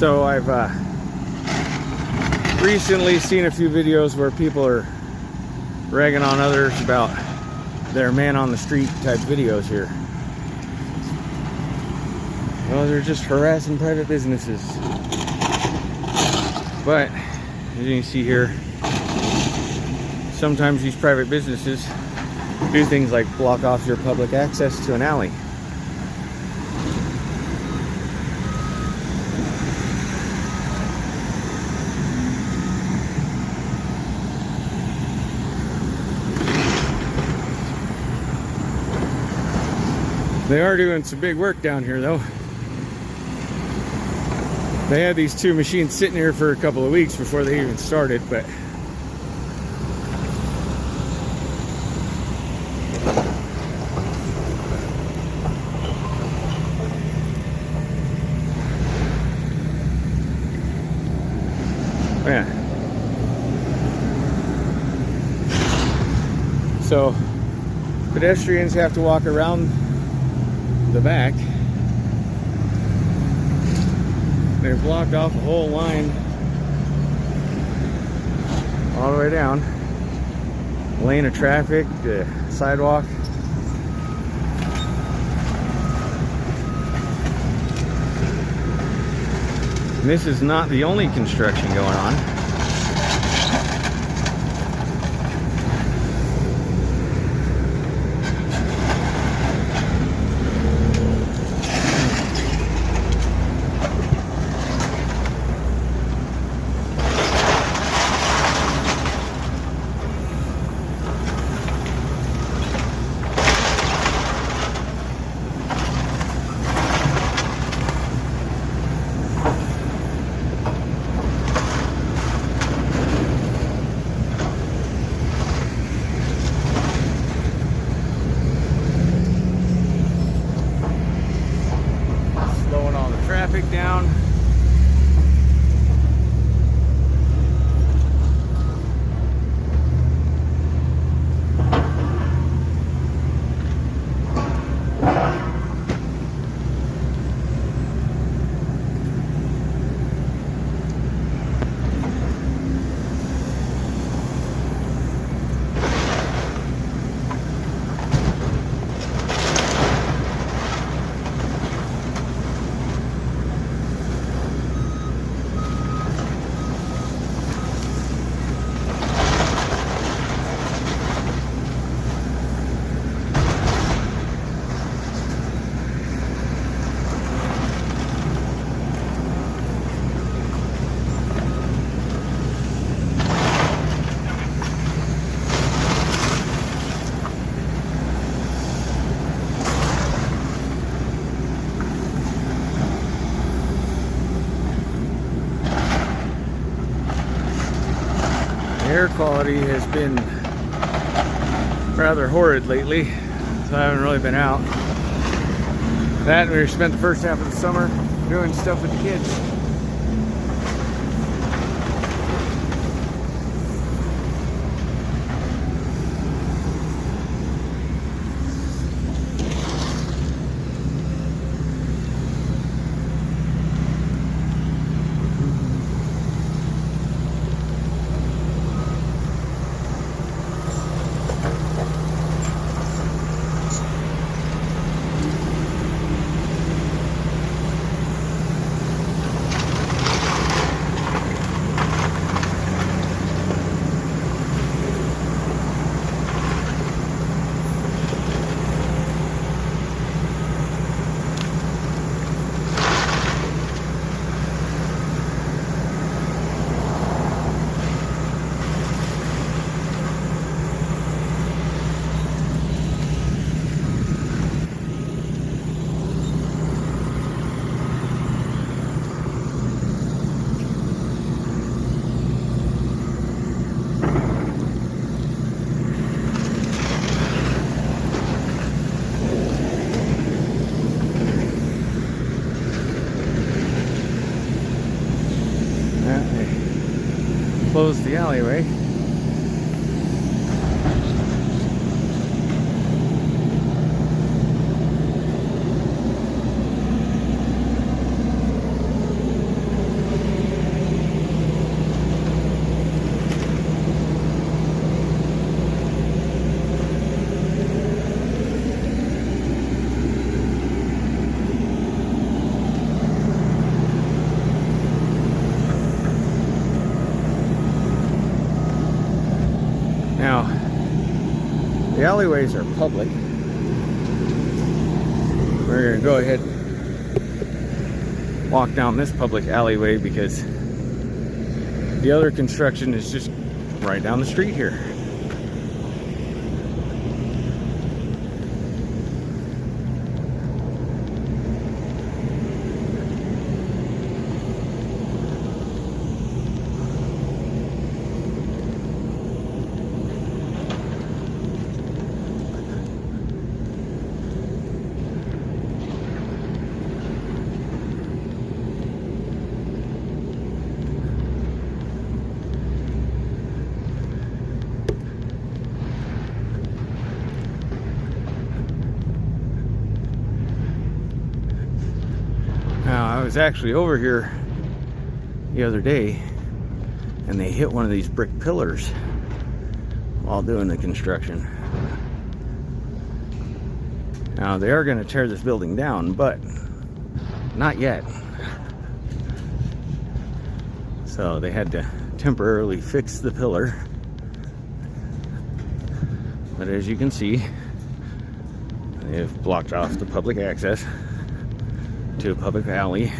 So I've recently seen a few videos where people are ragging on others about their man on the street type videos here. Well, they're just harassing private businesses. But as you can see here, sometimes these private businesses do things like block off your public access to an alley. They are doing some big work down here though. They had these two machines sitting here for a couple of weeks before they even started, but yeah. So pedestrians have to walk around the back. They've blocked off a whole line all the way down. Lane of traffic, the sidewalk. And this is not the only construction going on. Traffic down. Air quality has been rather horrid lately, so I haven't really been out. That and we spent the first half of the summer doing stuff with the kids. Close the alleyway. alleyways are public. We're gonna go ahead and walk down this public alleyway because the other construction is just right down the street here. Now, I was actually over here the other day and they hit one of these brick pillars while doing the construction. Now, they are going to tear this building down, but not yet. So they had to temporarily fix the pillar. But as you can see, they've blocked off the public access to a public alley.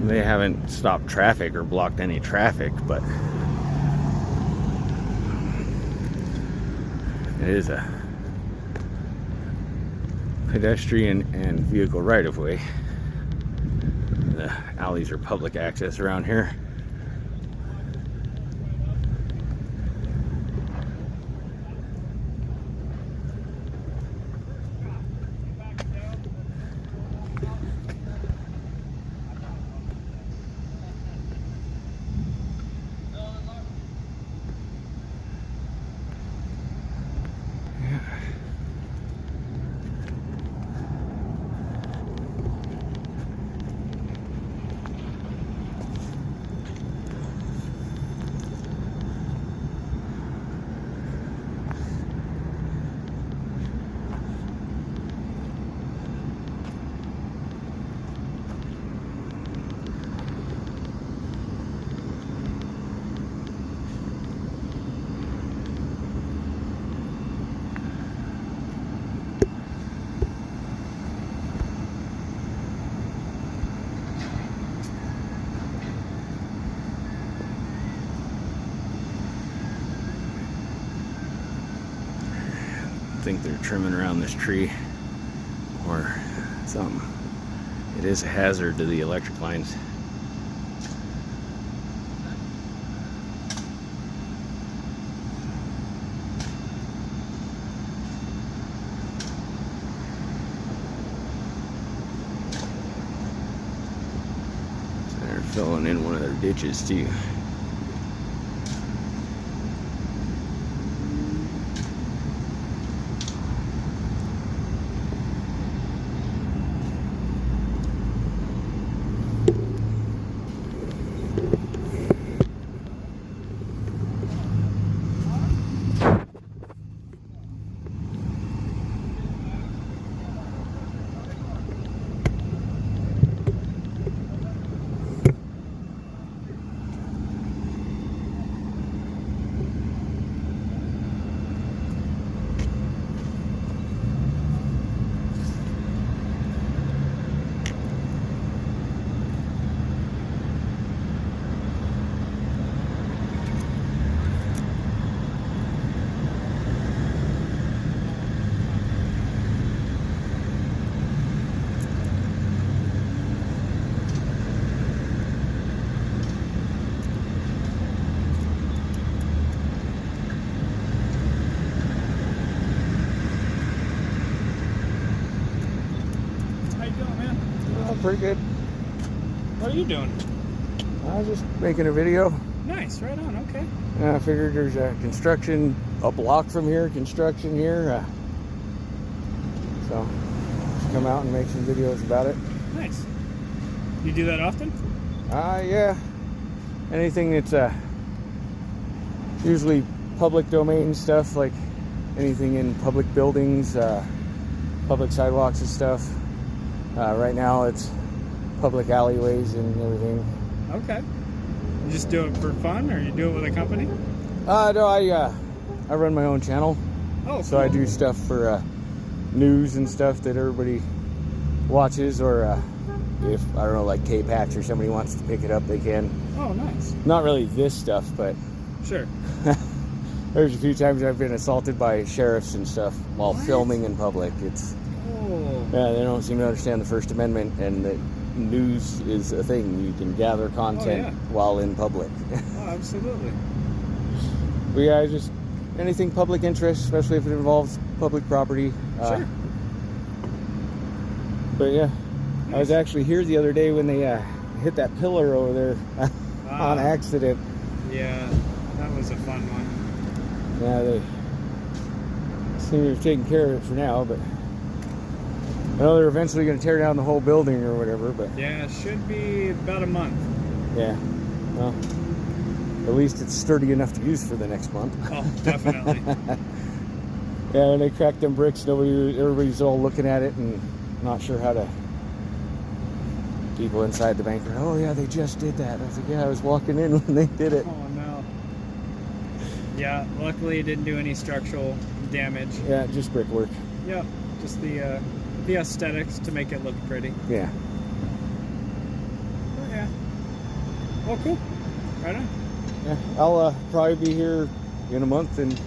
They haven't stopped traffic or blocked any traffic, but it is a pedestrian and vehicle right-of-way. The alleys are public access around here. I think they're trimming around this tree or something. It is a hazard to the electric lines. So they're filling in one of their ditches too. Pretty good. What are you doing? I was just making a video. Nice, right on, okay. I figured there's a construction a block from here, construction here. So just come out and make some videos about it. Nice. You do that often? Yeah. Anything that's usually public domain stuff, like anything in public buildings, public sidewalks and stuff. Right now it's public alleyways and everything. Okay. You just do it for fun, or you do it with a company? No, I run my own channel, Oh, so I cool. do stuff for news and stuff that everybody watches, or if I don't know, like K-Pax or somebody wants to pick it up, they can. Oh, nice. Not really this stuff, but Sure. there's a few times I've been assaulted by sheriffs and stuff while What? filming in public. It's Oh. yeah, they don't seem to understand the First Amendment and that news is a thing. You can gather content yeah. while in public. Oh, absolutely. We just anything public interest, especially if it involves public property. Sure. But yeah, I was actually here the other day when they hit that pillar over there on accident. Yeah, that was a fun one. Yeah, they seem to have taken care of it for now, but I know they're eventually going to tear down the whole building or whatever. But Yeah, it should be about a month. yeah, well, at least it's sturdy enough to use for the next month. Oh, definitely. Yeah, when they cracked them bricks, everybody's all looking at it and not sure how to. People inside the bank are, oh yeah, they just did that. I was like, yeah, I was walking in when they did it. Oh, no. Yeah, luckily it didn't do any structural damage. Yeah, just brickwork. Yep, just the aesthetics to make it look pretty. Yeah. Oh, yeah. Well, cool. Right on. Yeah, I'll probably be here in a month and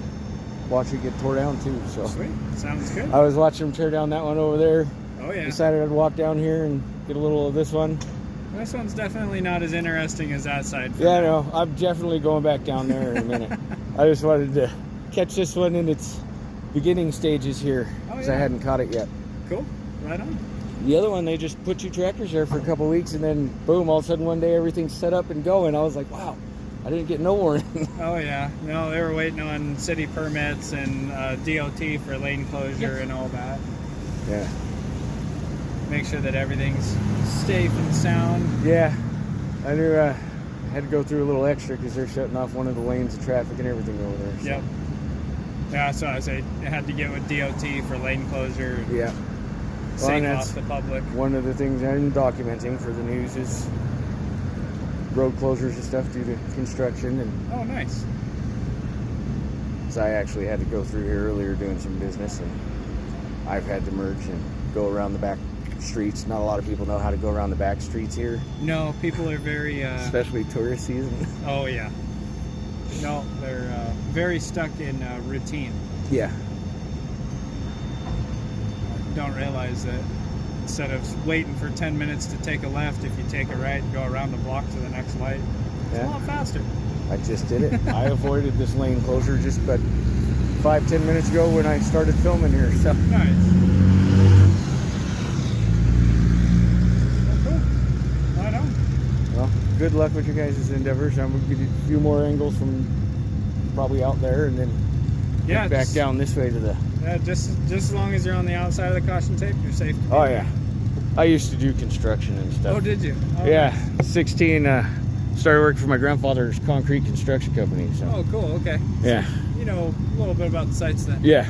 watch it get tore down too. So Sweet. Sounds good. I was watching them tear down that one over there. Oh, yeah. Decided I'd walk down here and get a little of this one. This one's definitely not as interesting as that side. For Yeah, now. no, I'm definitely going back down there in a minute. I just wanted to catch this one in its beginning stages here because I yeah. hadn't caught it yet. Cool. Right on. The other one, they just put 2 tractors there for a couple of weeks, and then boom, all of a sudden one day everything's set up and going. I was like, wow, I didn't get no warning. Oh, yeah. No, they were waiting on city permits and DOT for lane closure and all that. Yeah. Make sure that everything's safe and sound. Yeah. I knew I had to go through a little extra because they're shutting off one of the lanes of traffic and everything over there. So. Yep. Yeah, so I say I had to get with DOT for lane closure. And Yeah. Well, safe and off that's the public. one of the things I'm documenting for the news is road closures and stuff due to construction, and Oh, nice. so I actually had to go through here earlier doing some business, and I've had to merge and go around the back streets. Not a lot of people know how to go around the back streets here, No, people are very. especially tourist season. Oh, yeah. No, they're very stuck in routine. Yeah. Don't realize that instead of waiting for 10 minutes to take a left, if you take a right and go around the block to the next light, it's a Yeah. lot faster. I just did it. I avoided this lane closure just about 5-10 minutes ago when I started filming here. So Nice. Well, cool. Right on. well, good luck with your guys' endeavors. I'm gonna give you a few more angles from probably out there, and then Yeah, get back just- down this way to the. Yeah, just as long as you're on the outside of the caution tape, you're safe. To be Oh there. yeah, I used to do construction and stuff. Oh, did you? Oh, Yeah, nice. 16. Started working for my grandfather's concrete construction company. So Oh, cool. Okay. yeah, You know a little bit about the sites then. yeah.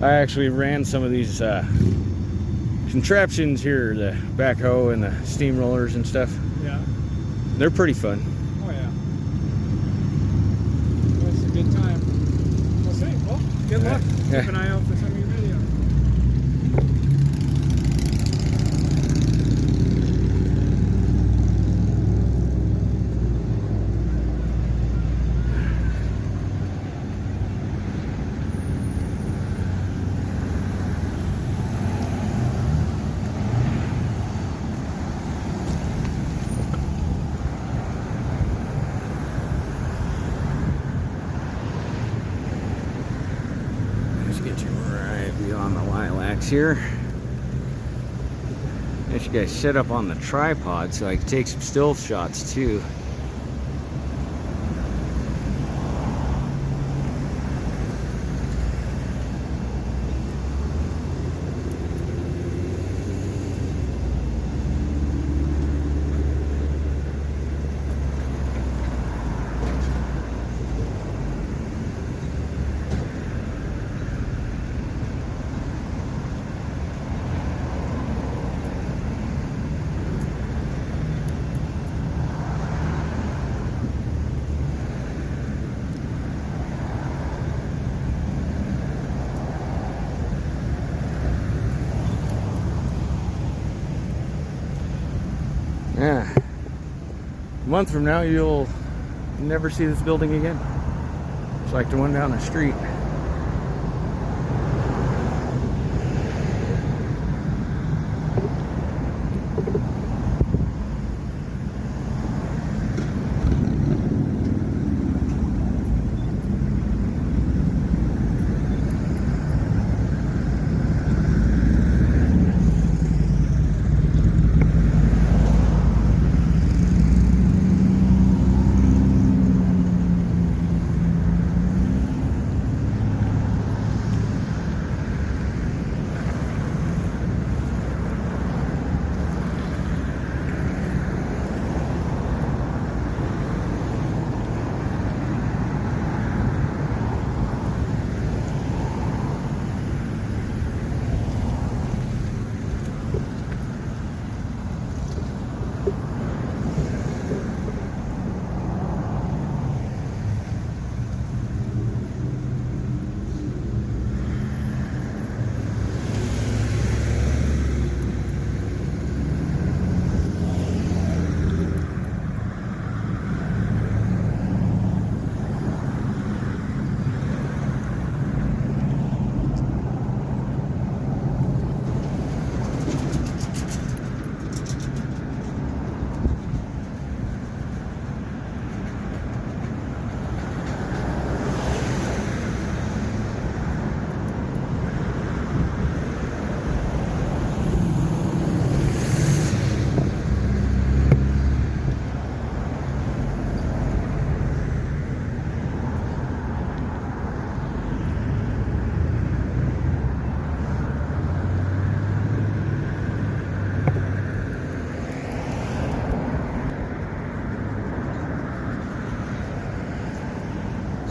I actually ran some of these contraptions here, the backhoe and the steamrollers and stuff. Yeah. They're pretty fun. Oh, yeah. That's a good time. Well, sweet. Well, good luck. Yeah. Keep an eye out for some of your videos. Let's get you right beyond the lilacs here. Get you guys set up on the tripod so I can take some still shots too. Yeah. A month from now, you'll never see this building again. It's like the one down the street.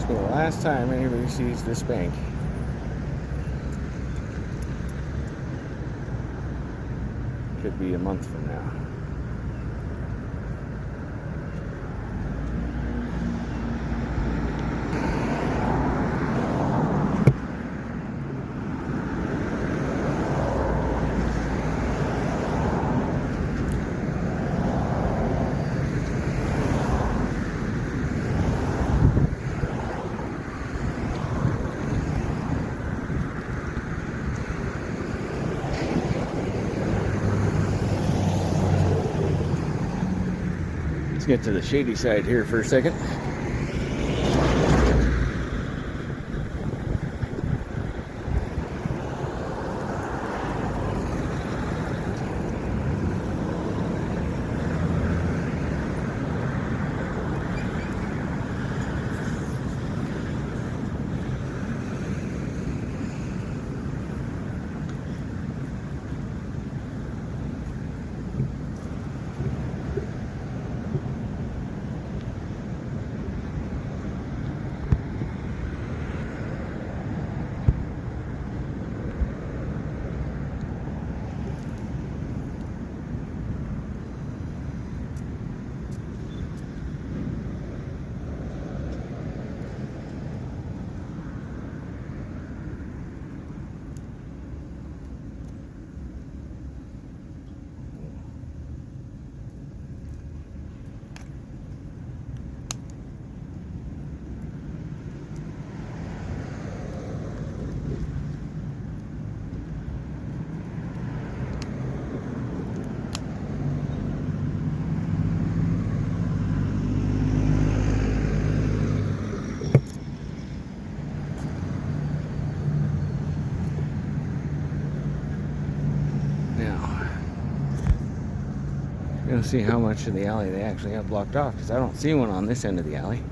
The last time anybody sees this bank. Could be a month from now. Let's get to the shady side here for a second. Gonna see how much of the alley they actually have blocked off, because I don't see one on this end of the alley.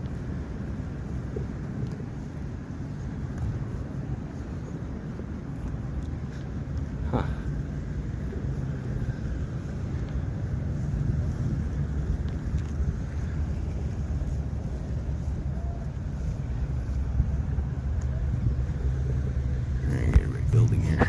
Huh. Let me get a big building here.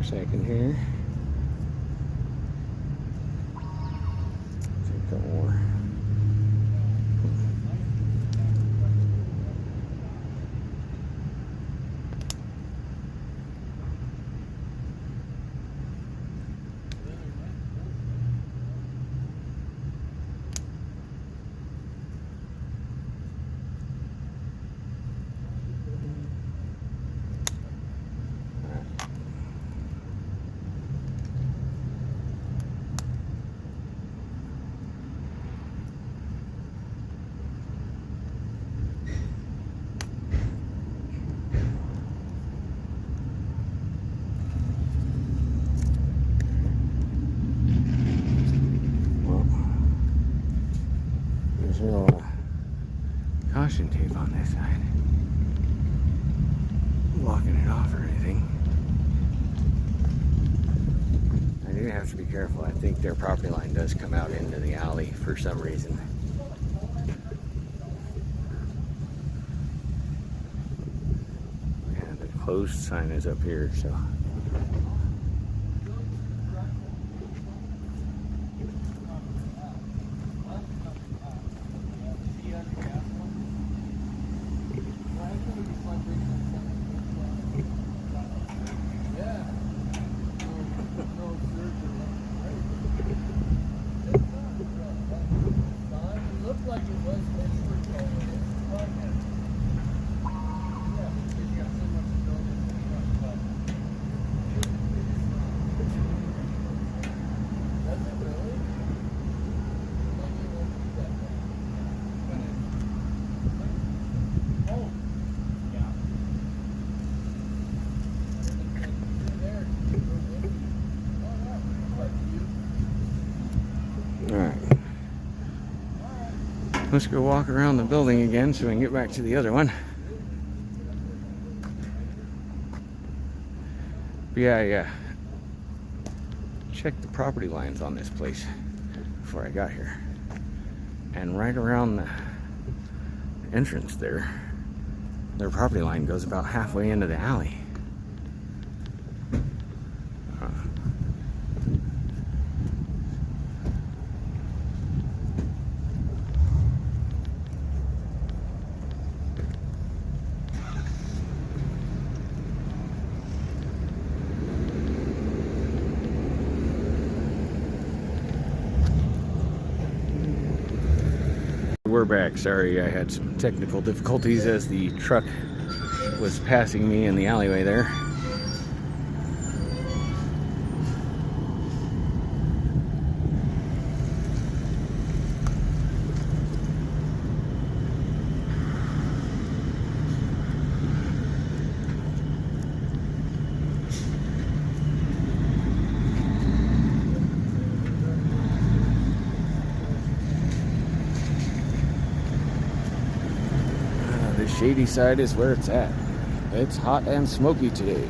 second here. Take a couple more. There's no caution tape on this side, blocking it off or anything. I do have to be careful. I think their property line does come out into the alley for some reason. And the closed sign is up here, so. Let's go walk around the building again so we can get back to the other one. But yeah. Check the property lines on this place before I got here. And right around the entrance there, their property line goes about halfway into the alley. We're back. Sorry, I had some technical difficulties as the truck was passing me in the alleyway there. Shady side is where it's at. It's hot and smoky today.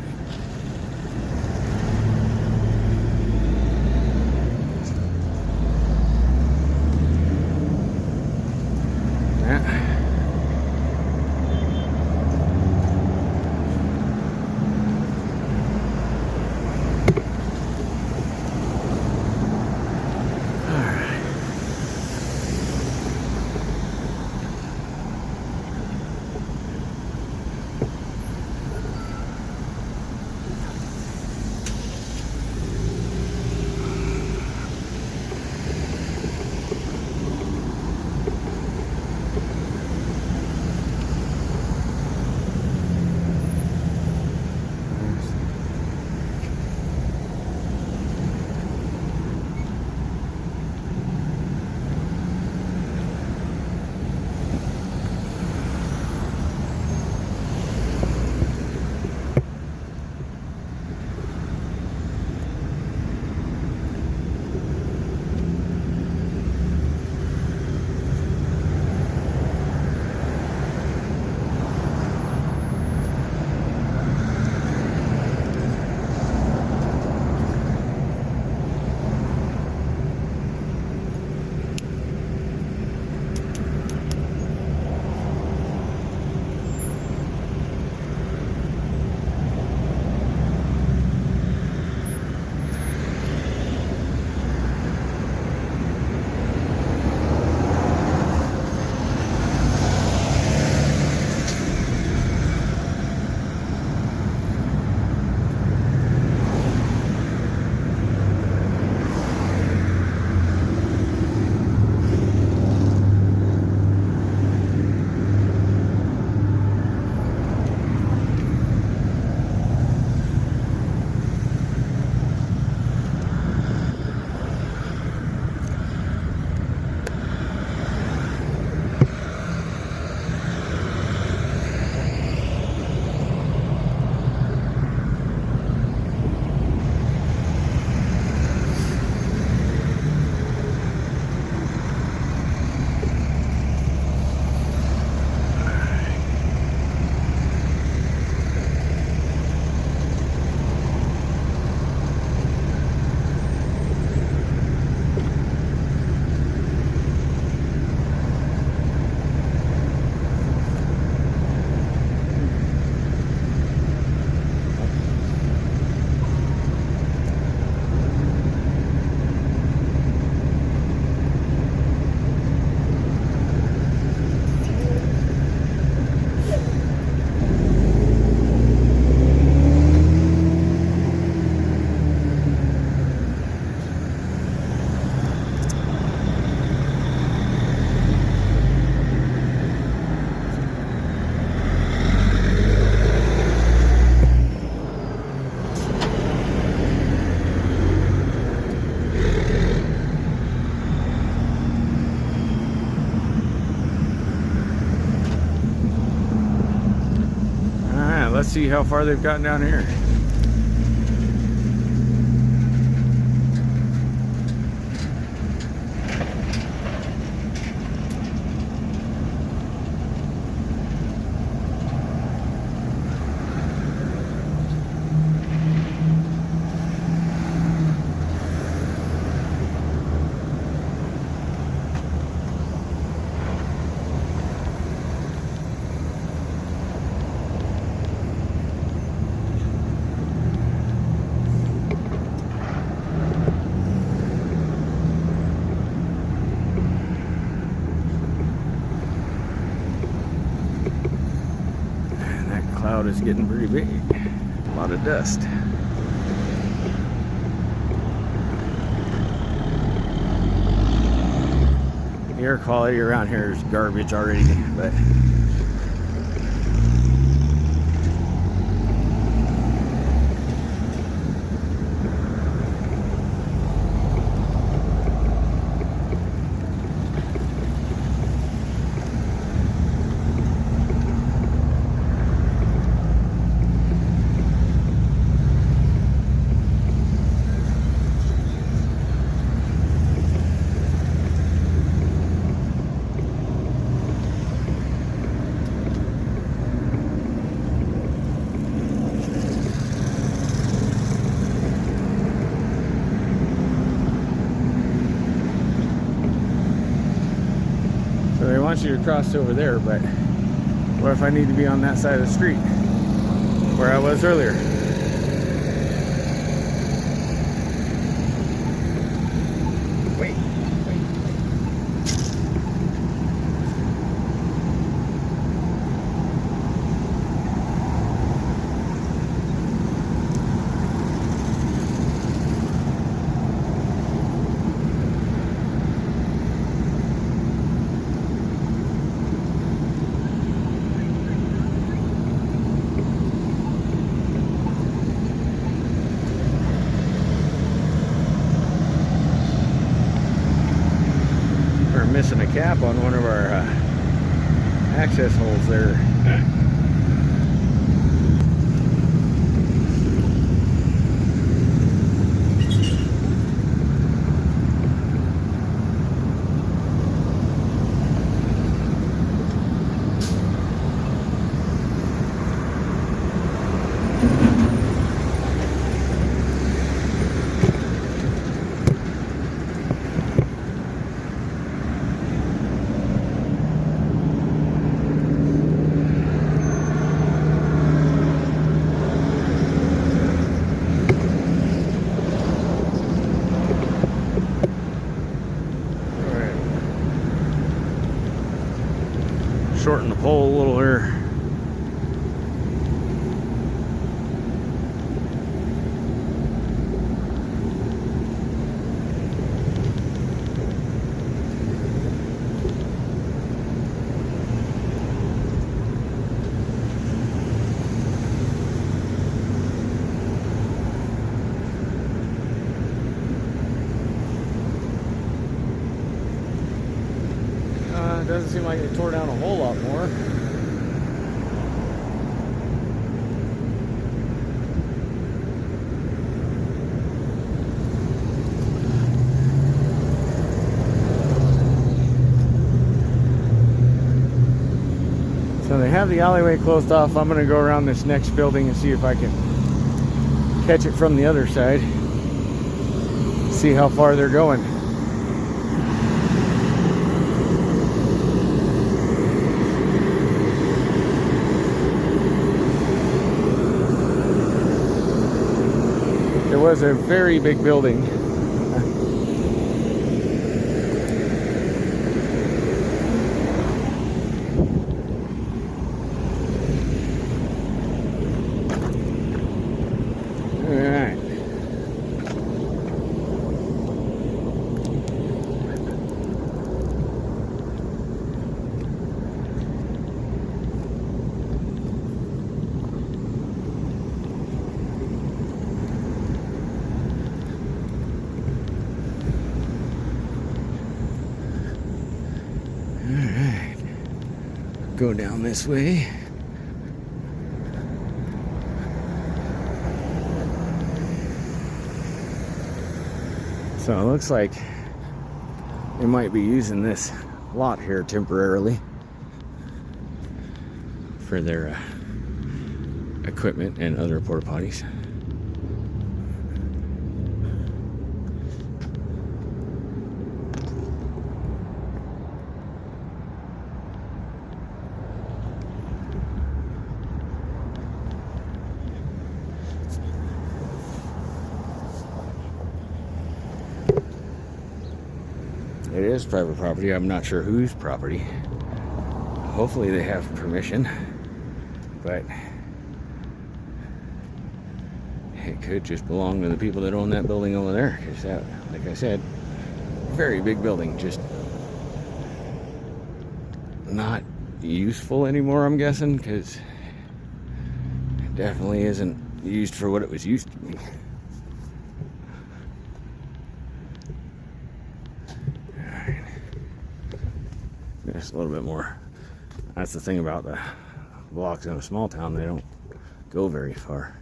let's see how far they've gotten down here. Cloud is getting pretty big. A lot of dust. The air quality around here is garbage already, but they want you to cross over there, but what if I need to be on that side of the street where I was earlier? Wait. Missing a cap on one of our access holes there. Shorten the pole a little here. It doesn't seem like they tore down a whole lot more. So they have the alleyway closed off. I'm going to go around this next building and see if I can catch it from the other side. See how far they're going. It was a very big building. All right. Go down this way. So it looks like they might be using this lot here temporarily for their equipment and other porta potties. It is private property. I'm not sure whose property. Hopefully they have permission, but it could just belong to the people that own that building over there, because that, like I said, very big building, just not useful anymore, I'm guessing, because it definitely isn't used for what it was used to be. Just a little bit more. That's the thing about the blocks in a small town, they don't go very far.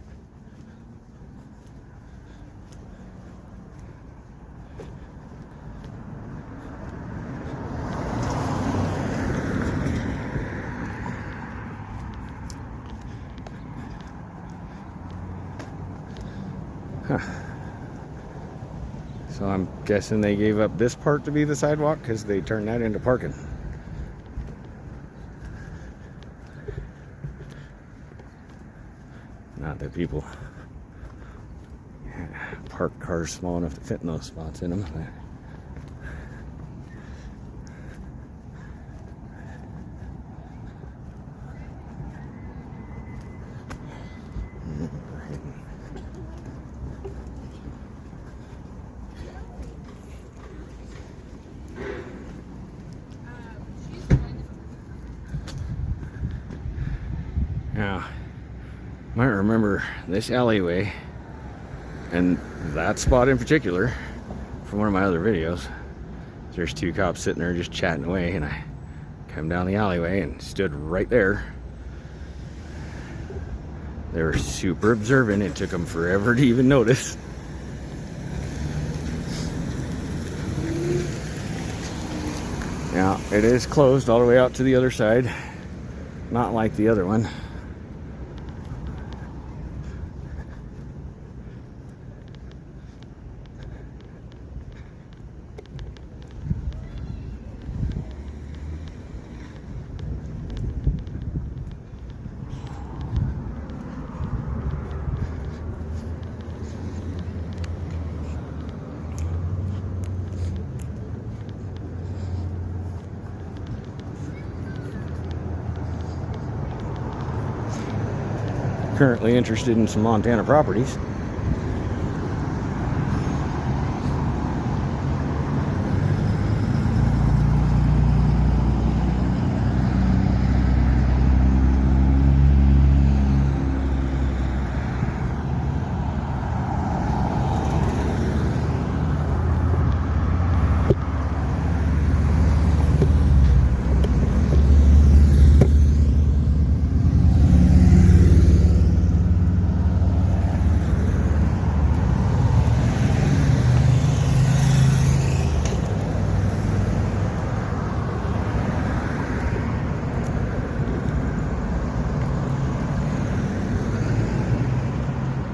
Huh. So I'm guessing they gave up this part to be the sidewalk because they turned that into parking. Not that people park cars small enough to fit in those spots in them. Now, might remember this alleyway and that spot in particular from one of my other videos. There's two cops sitting there just chatting away, and I come down the alleyway and stood right there. They were super observant. It took them forever to even notice. Now, it is closed all the way out to the other side, not like the other one. Currently interested in some Montana properties.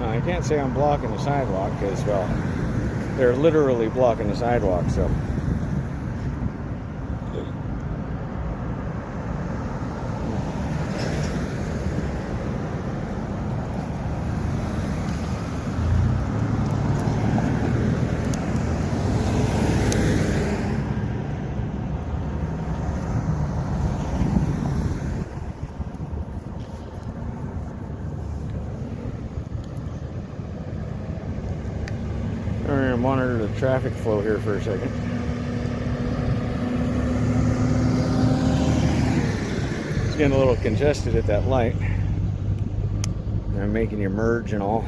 I can't say I'm blocking the sidewalk because, well, they're literally blocking the sidewalk, so. We're going to monitor the traffic flow here for a second. It's getting a little congested at that light. I'm making you merge and all.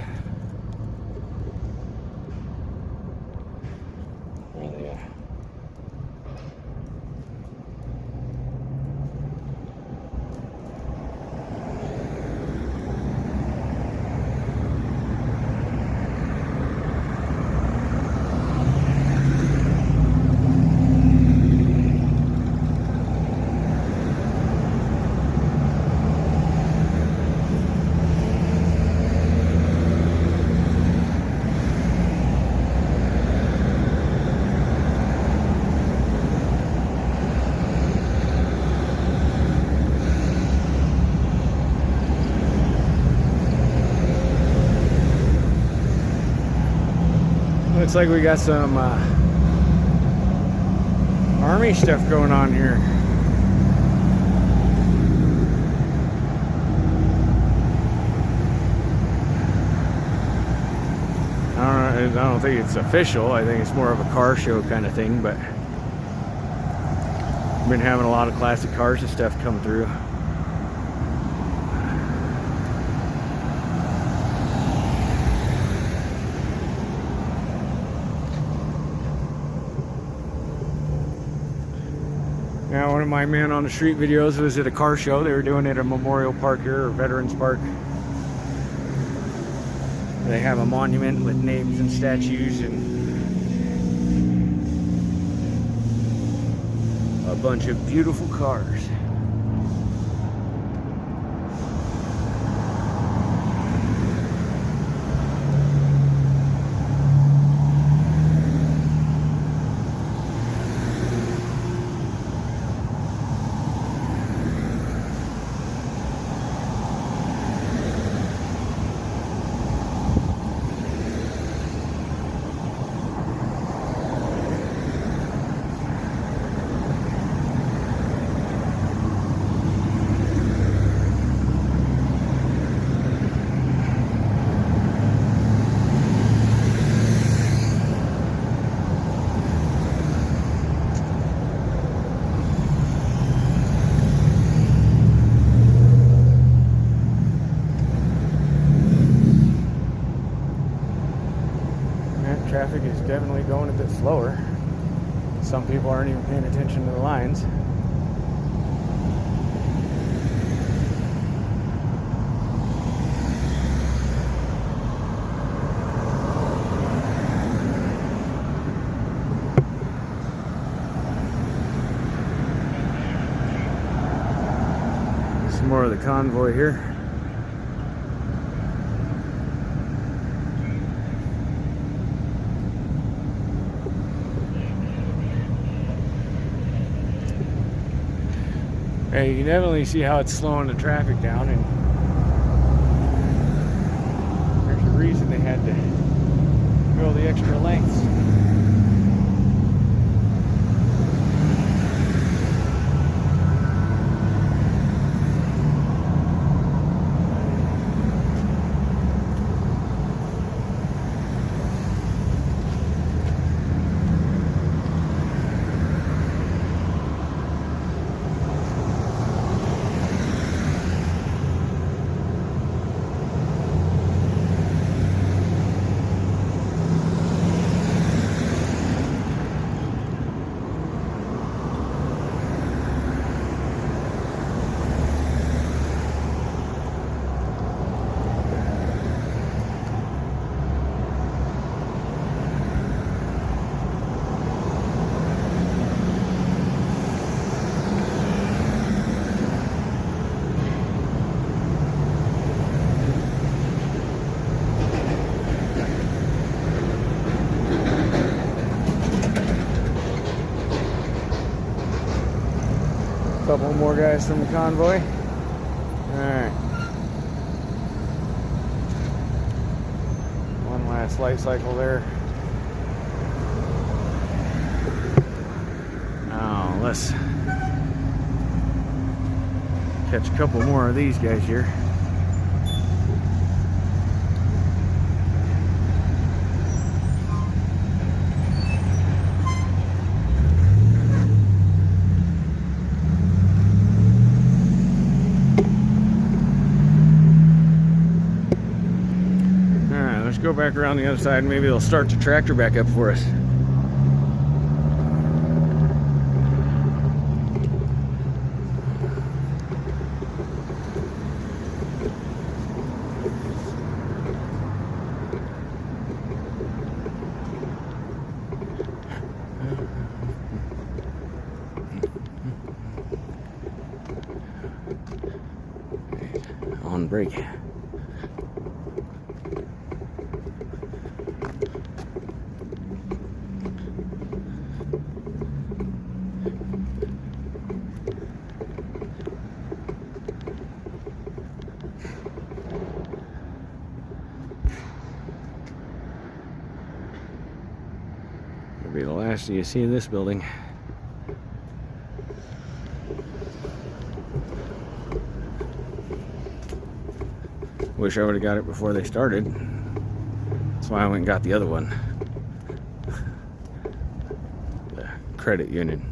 Looks like we got some army stuff going on here. I don't think it's official. I think it's more of a car show kind of thing, but we've been having a lot of classic cars and stuff come through. Now, one of my men on the street videos was at a car show. They were doing it at a Memorial Park here, or Veterans Park. They have a monument with names and statues and a bunch of beautiful cars. Traffic is definitely going a bit slower. Some people aren't even paying attention to the lines. Some more of the convoy here. Hey, you can definitely see how it's slowing the traffic down, and there's a reason they had to go the extra lengths. Couple more guys from the convoy. Alright. One last light cycle there. Now let's catch a couple more of these guys here. Go back around the other side and maybe they'll start the tractor back up for us. On brake. fast do you see this building? Wish I would have got it before they started. That's why I went and got the other one. The credit union.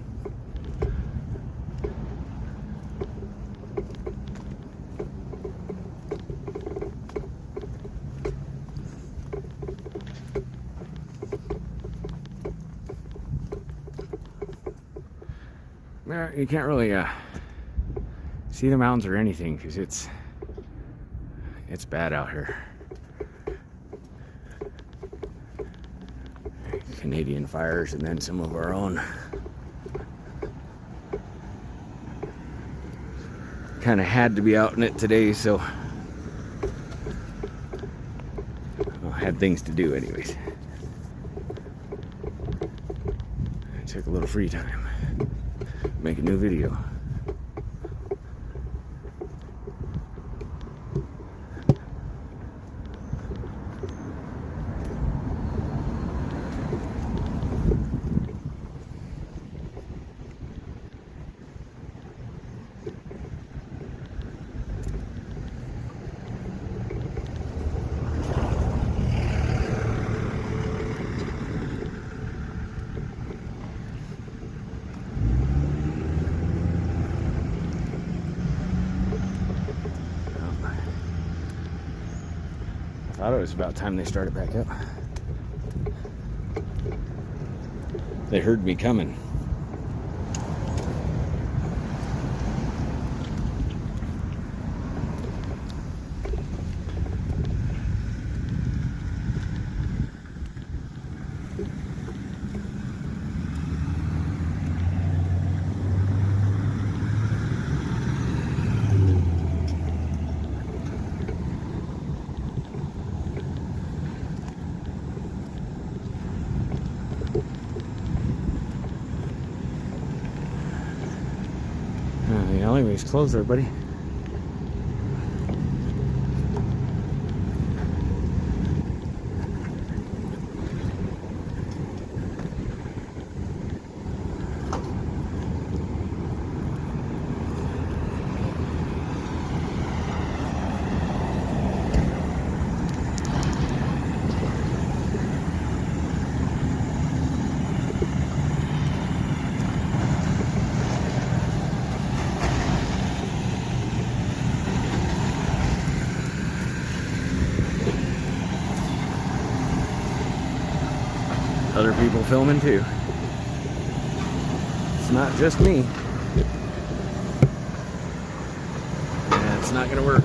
You can't really see the mountains or anything because it's bad out here. Canadian fires and then some of our own. Kind of had to be out in it today, so I had things to do anyways. I took a little free time. Make a new video. I thought it was about time they started back up. They heard me coming. The alleyway's closed there, buddy. Other people filming too. It's not just me. Yeah, it's not gonna work.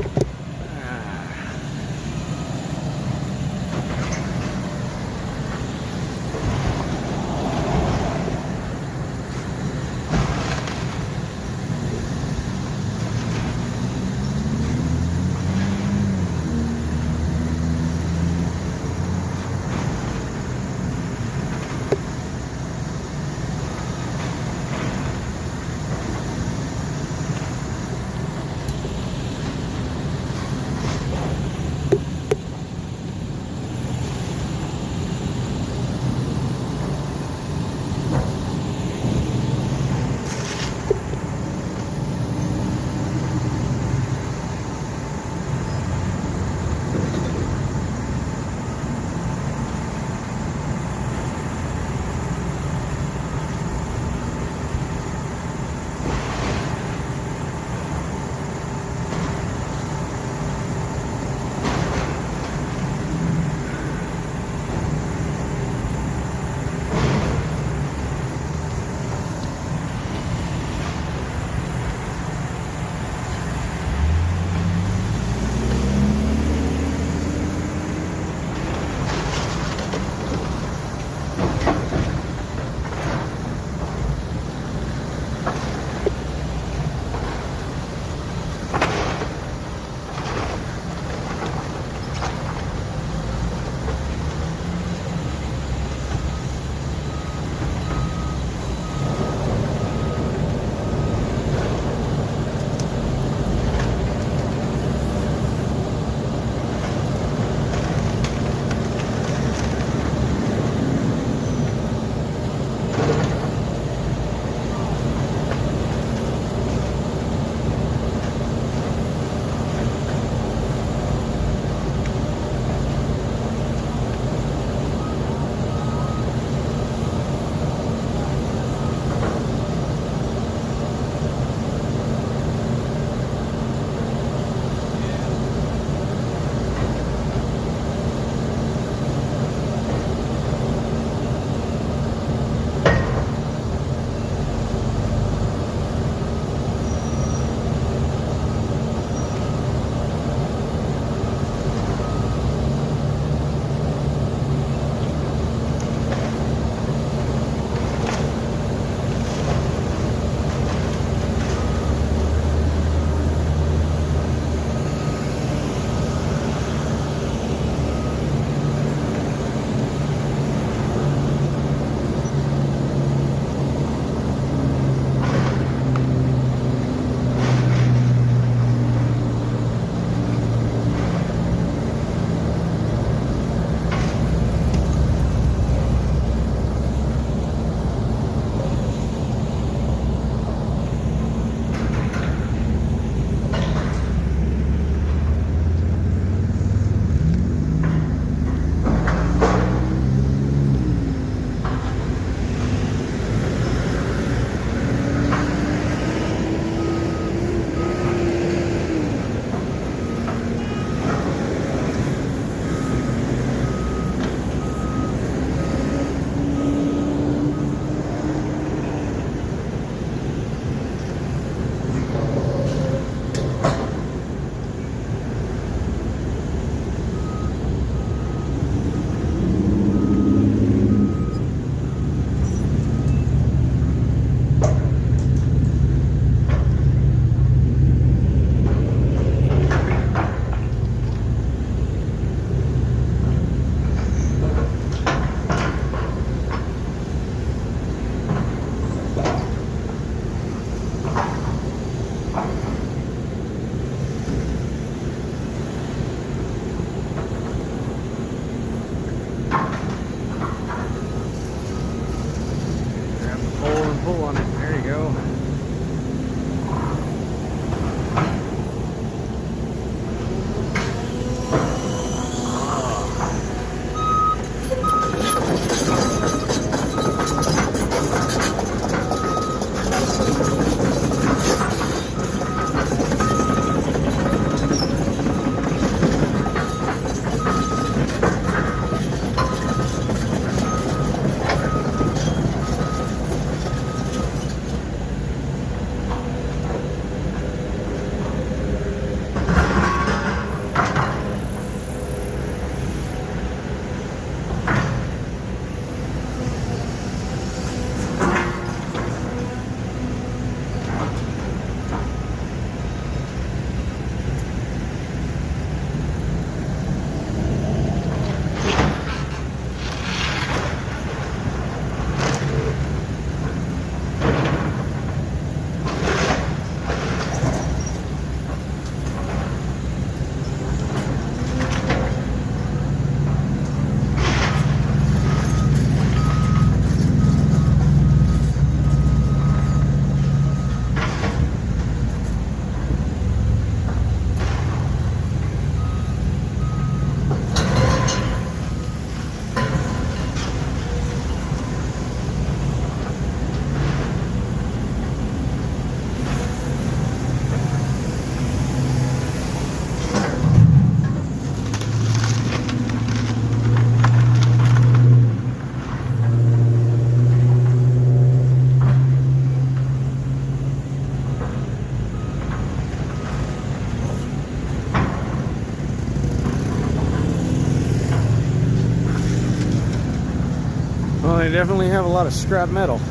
Grab the pole and pull on it. There you go. Well, they definitely have a lot of scrap metal.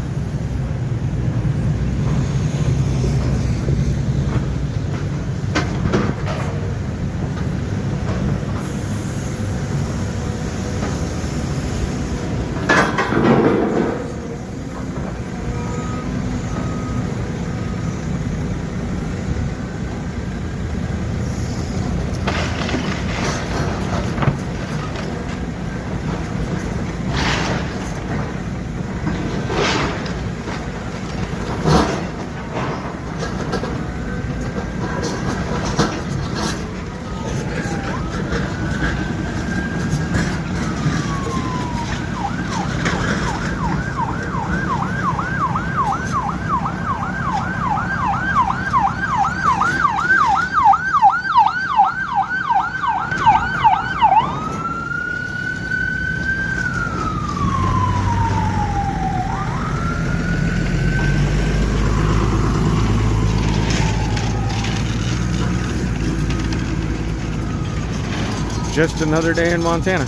Just another day in Montana.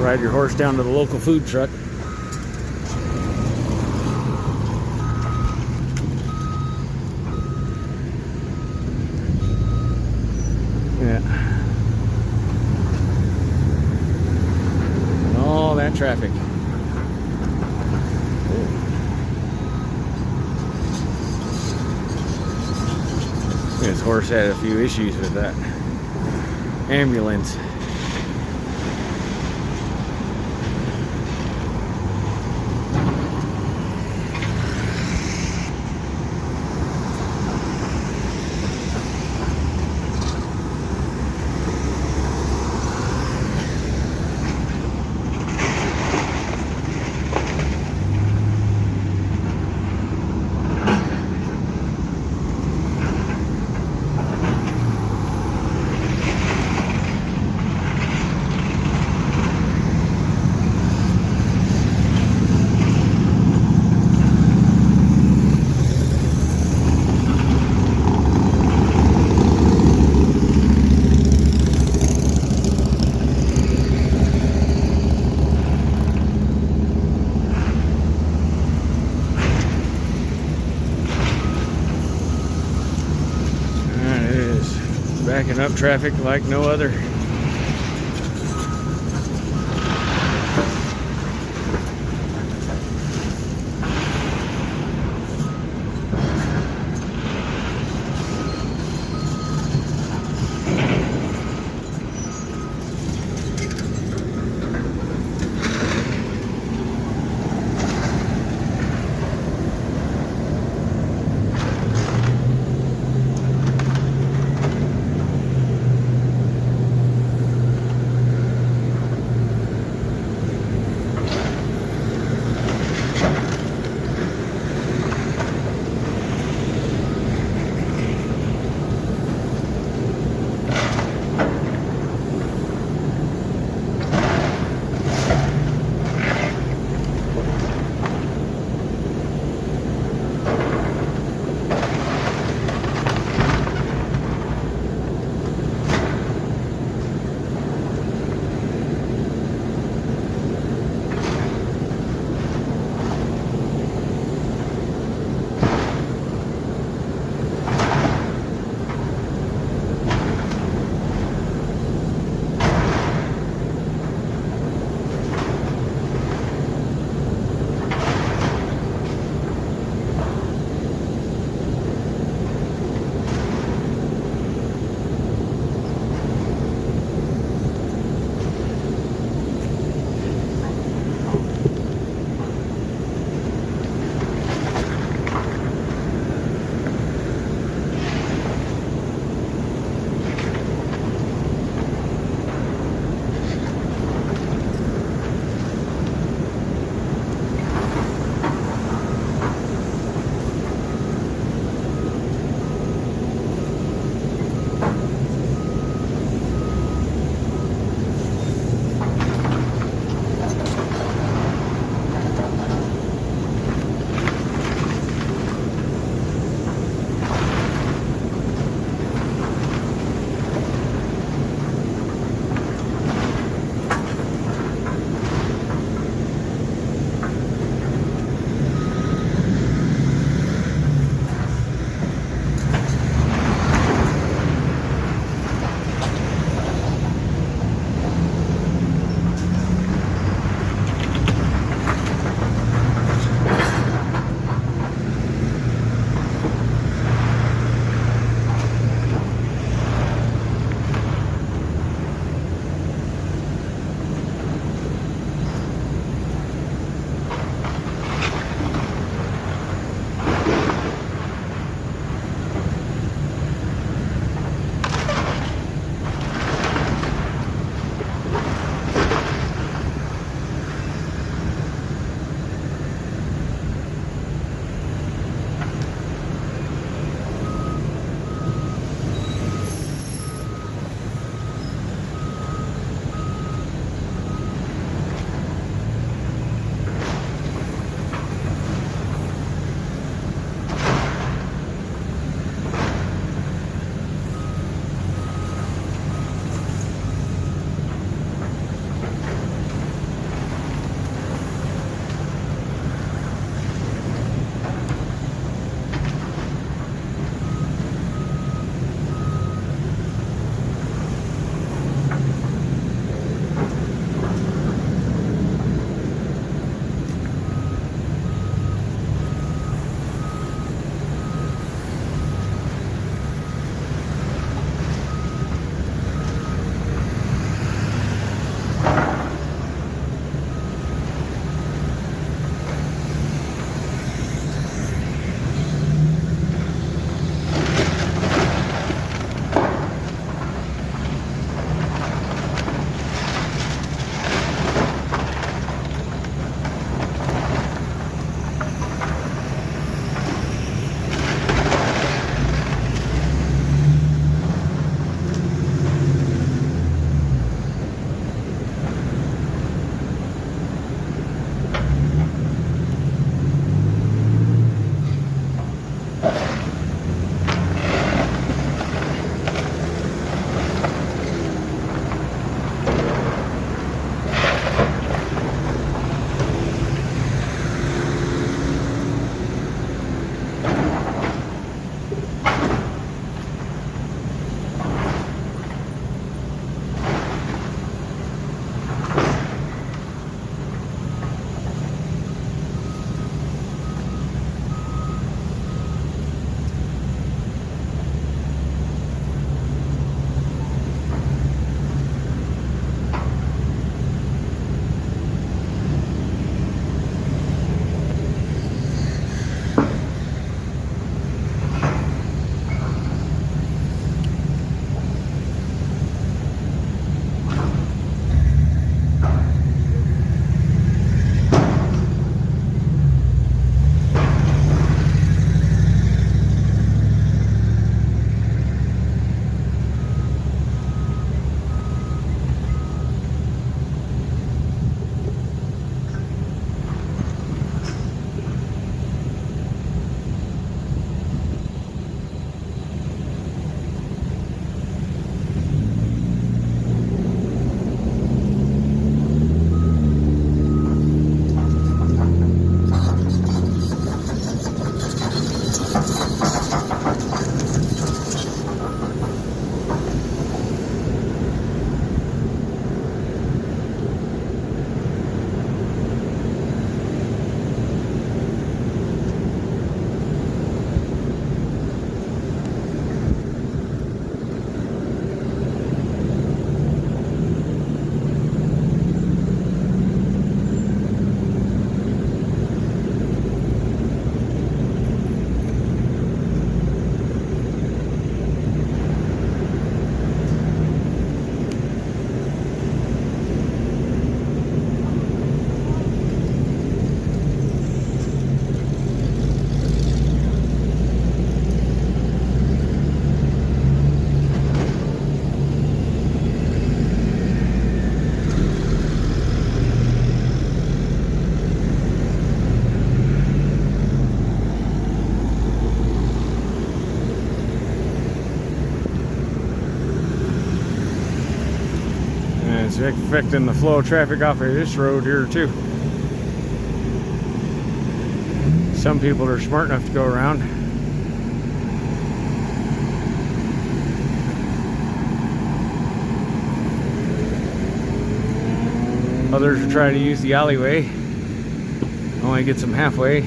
Ride your horse down to the local food truck. Yeah. And all that traffic. His horse had a few issues with that ambulance. Backing up traffic like no other. affecting the flow of traffic off of this road here too. Some people are smart enough to go around. Others are trying to use the alleyway. Only gets them halfway.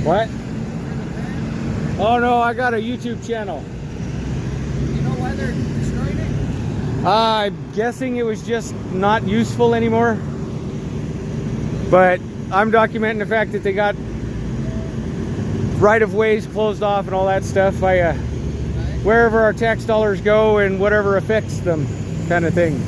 What? Oh no, I got a YouTube channel. You know why they're destroying it? I'm guessing it was just not useful anymore. But I'm documenting the fact that they got right-of-ways closed off and all that stuff. Wherever our tax dollars go and whatever affects them, kind of thing.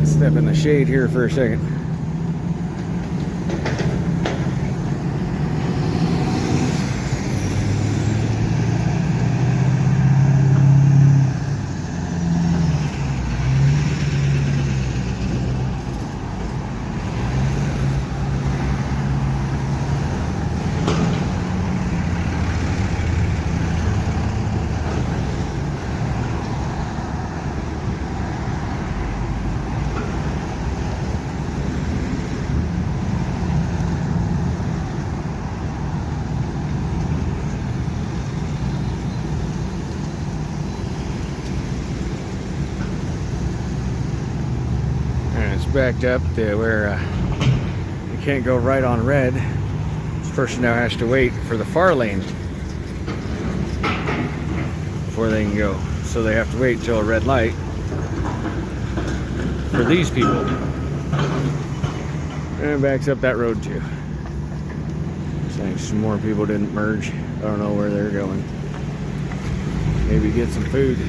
Step in the shade here for a second. Backed up to where you can't go right on red. This person now has to wait for the far lane before they can go. So they have to wait until a red light for these people. And backs up that road too. Saying some more people didn't merge. I don't know where they're going. Maybe get some food.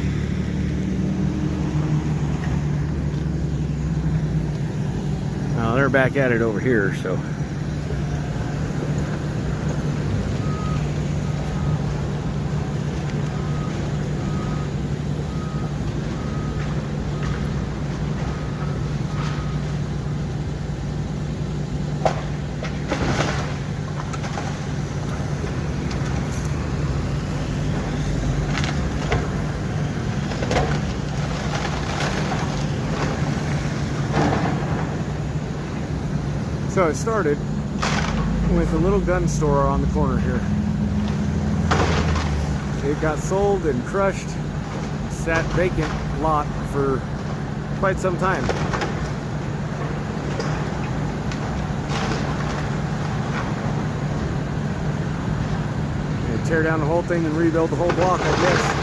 They're back at it over here, so. So it started with a little gun store on the corner here. It got sold and crushed, sat vacant lot for quite some time. They tear down the whole thing and rebuild the whole block, I guess.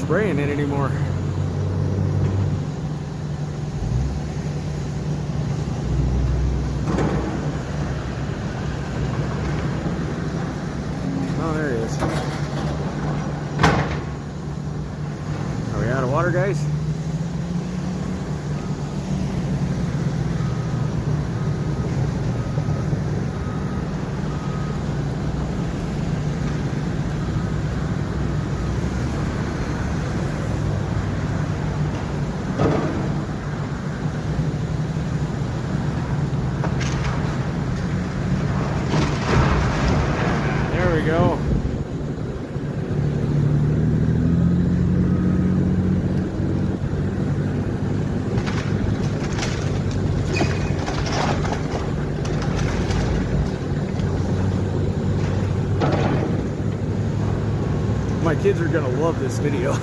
spraying it anymore. Oh, there he is. Are we out of water, guys? There we go. My kids are gonna love this video.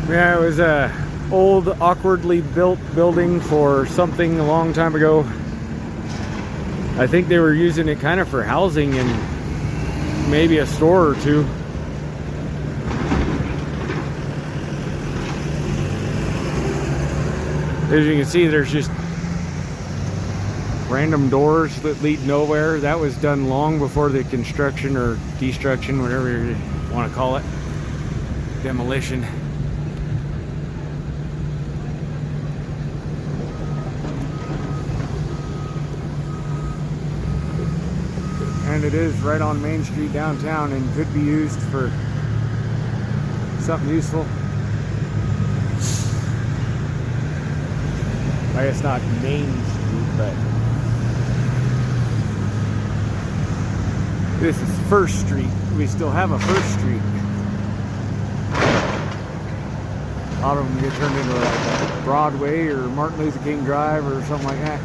Yeah, it was a old, awkwardly built building for something a long time ago. I think they were using it kind of for housing and maybe a store or two. As you can see, there's just random doors that lead nowhere. That was done long before the construction or destruction, whatever you want to call it, demolition. And it is right on Main Street downtown and could be used for something useful. I guess not Main Street, but this is First Street. We still have a First Street. A lot of them get turned into like Broadway or Martin Luther King Drive or something like that.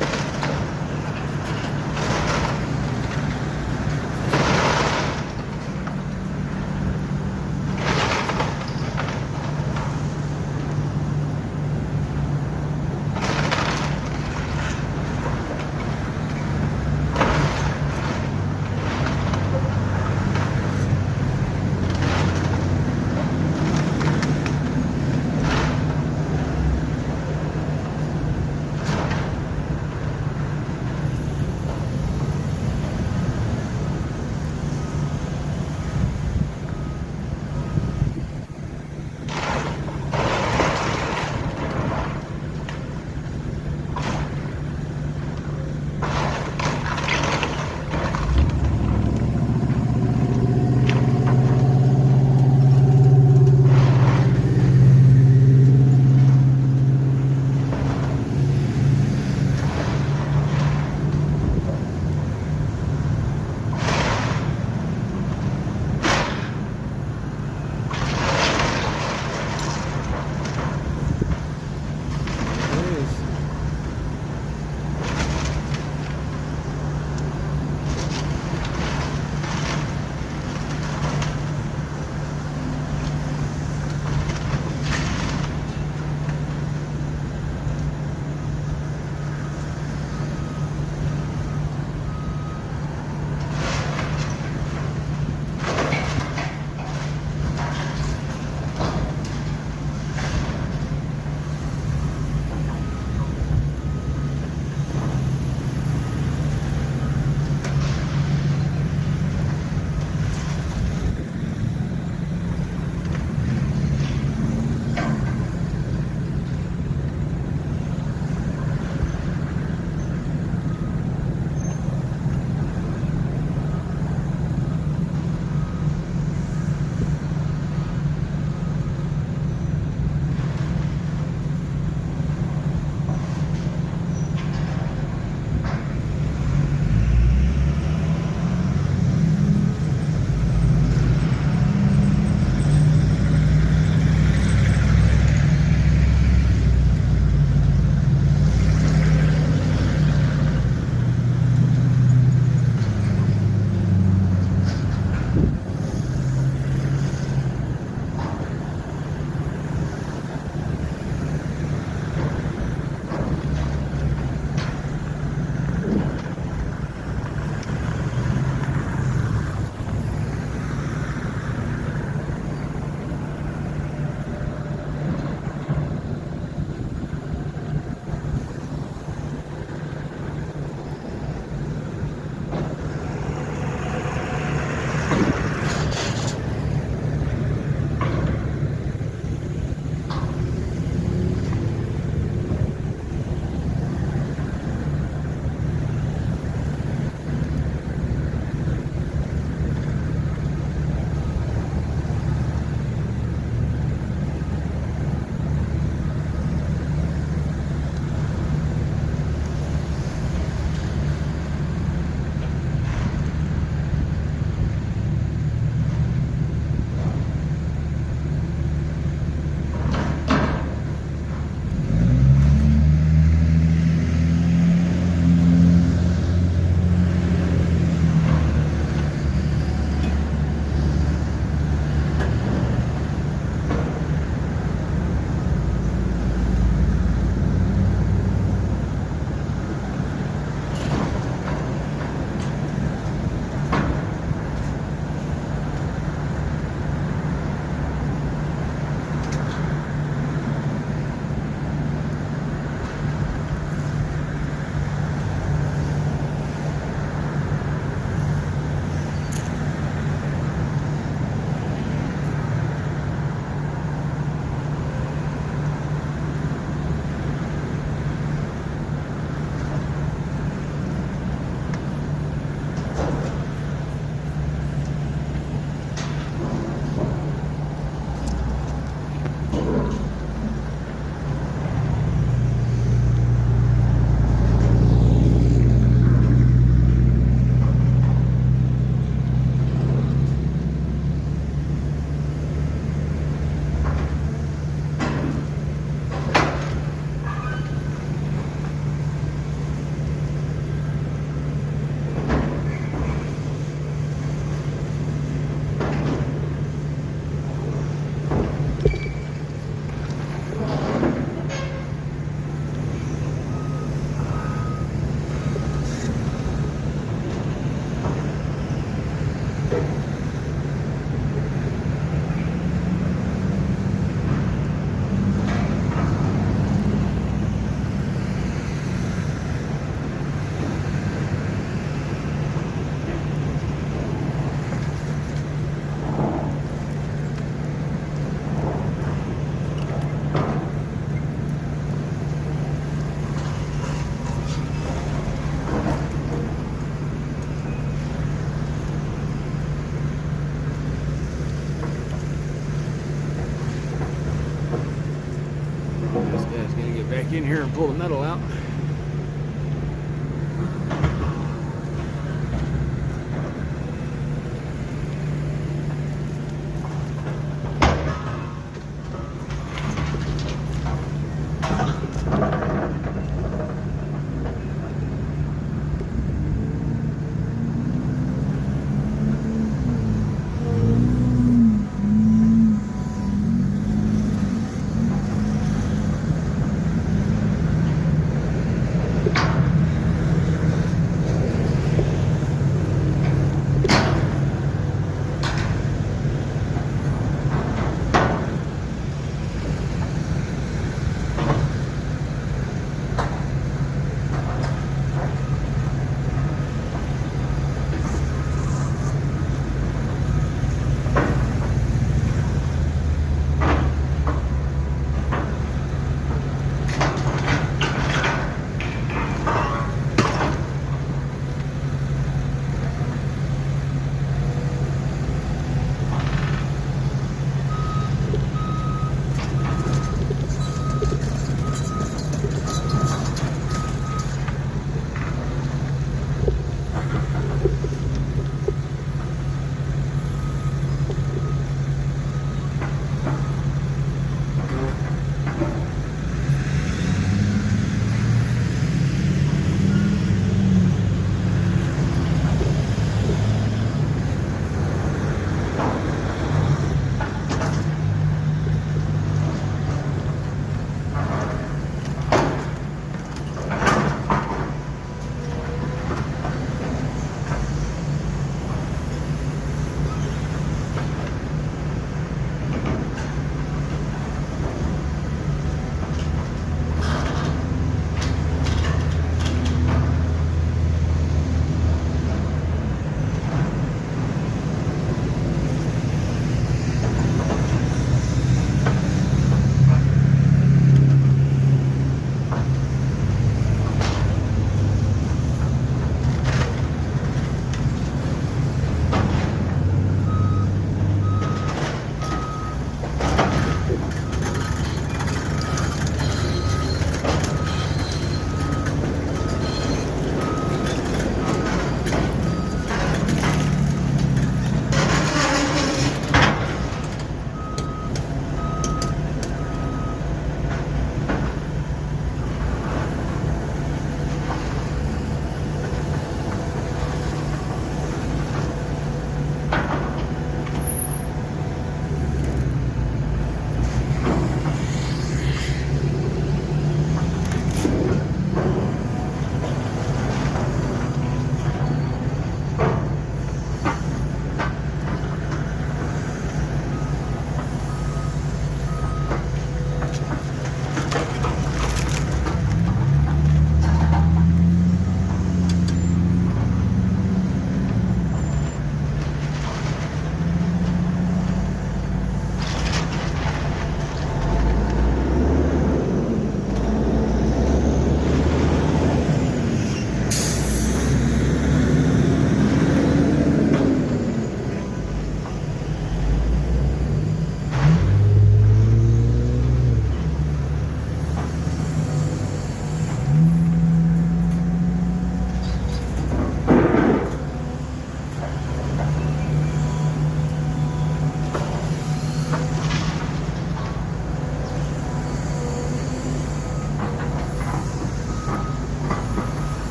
in here and pull the metal out.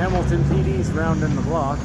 Hamilton PD's rounding the block.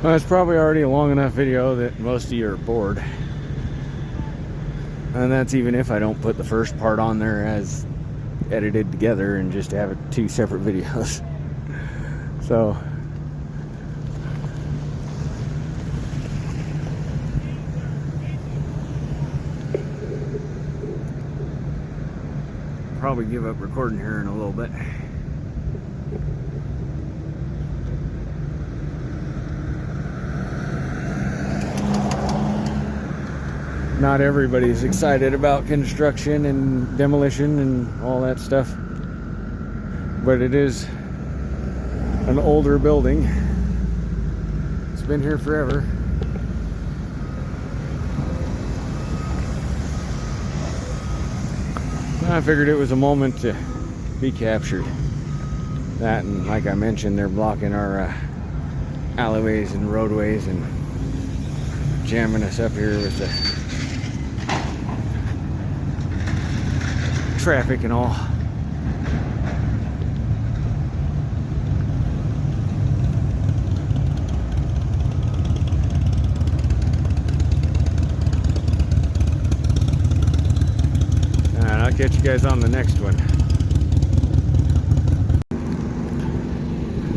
Well, it's probably already a long enough video that most of you are bored. And that's even if I don't put the first part on there as edited together and just have it 2 separate videos. So probably give up recording here in a little bit. Not everybody's excited about construction and demolition and all that stuff, but it is an older building. It's been here forever. I figured it was a moment to be captured. That, and like I mentioned, they're blocking our alleyways and roadways and jamming us up here with the traffic and all. And I'll catch you guys on the next one.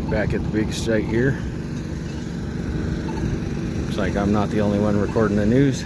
Back at the big site here. Looks like I'm not the only one recording the news.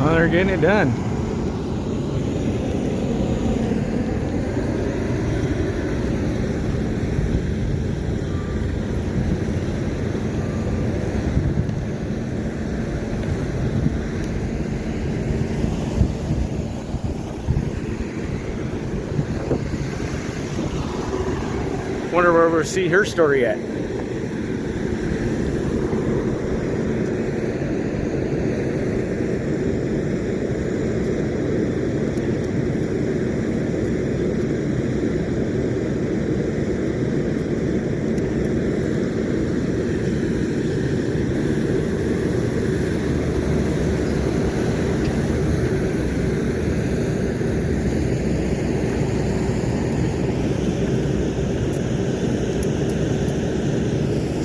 Well, they're getting it done. Wonder where we'll see her story at.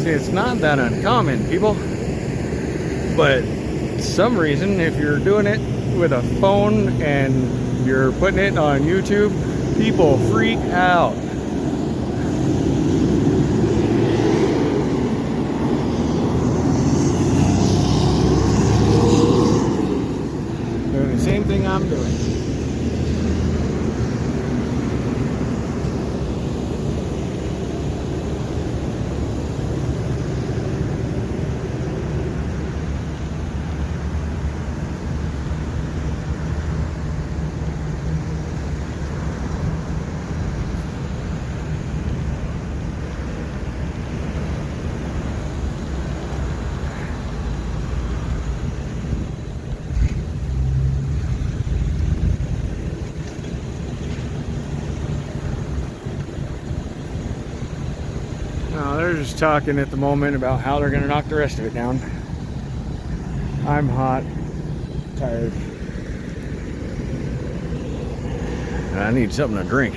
See, it's not that uncommon, people, but some reason, if you're doing it with a phone and you're putting it on YouTube, people freak out. Doing the same thing I'm doing. No, they're just talking at the moment about how they're going to knock the rest of it down. I'm hot, tired, and I need something to drink.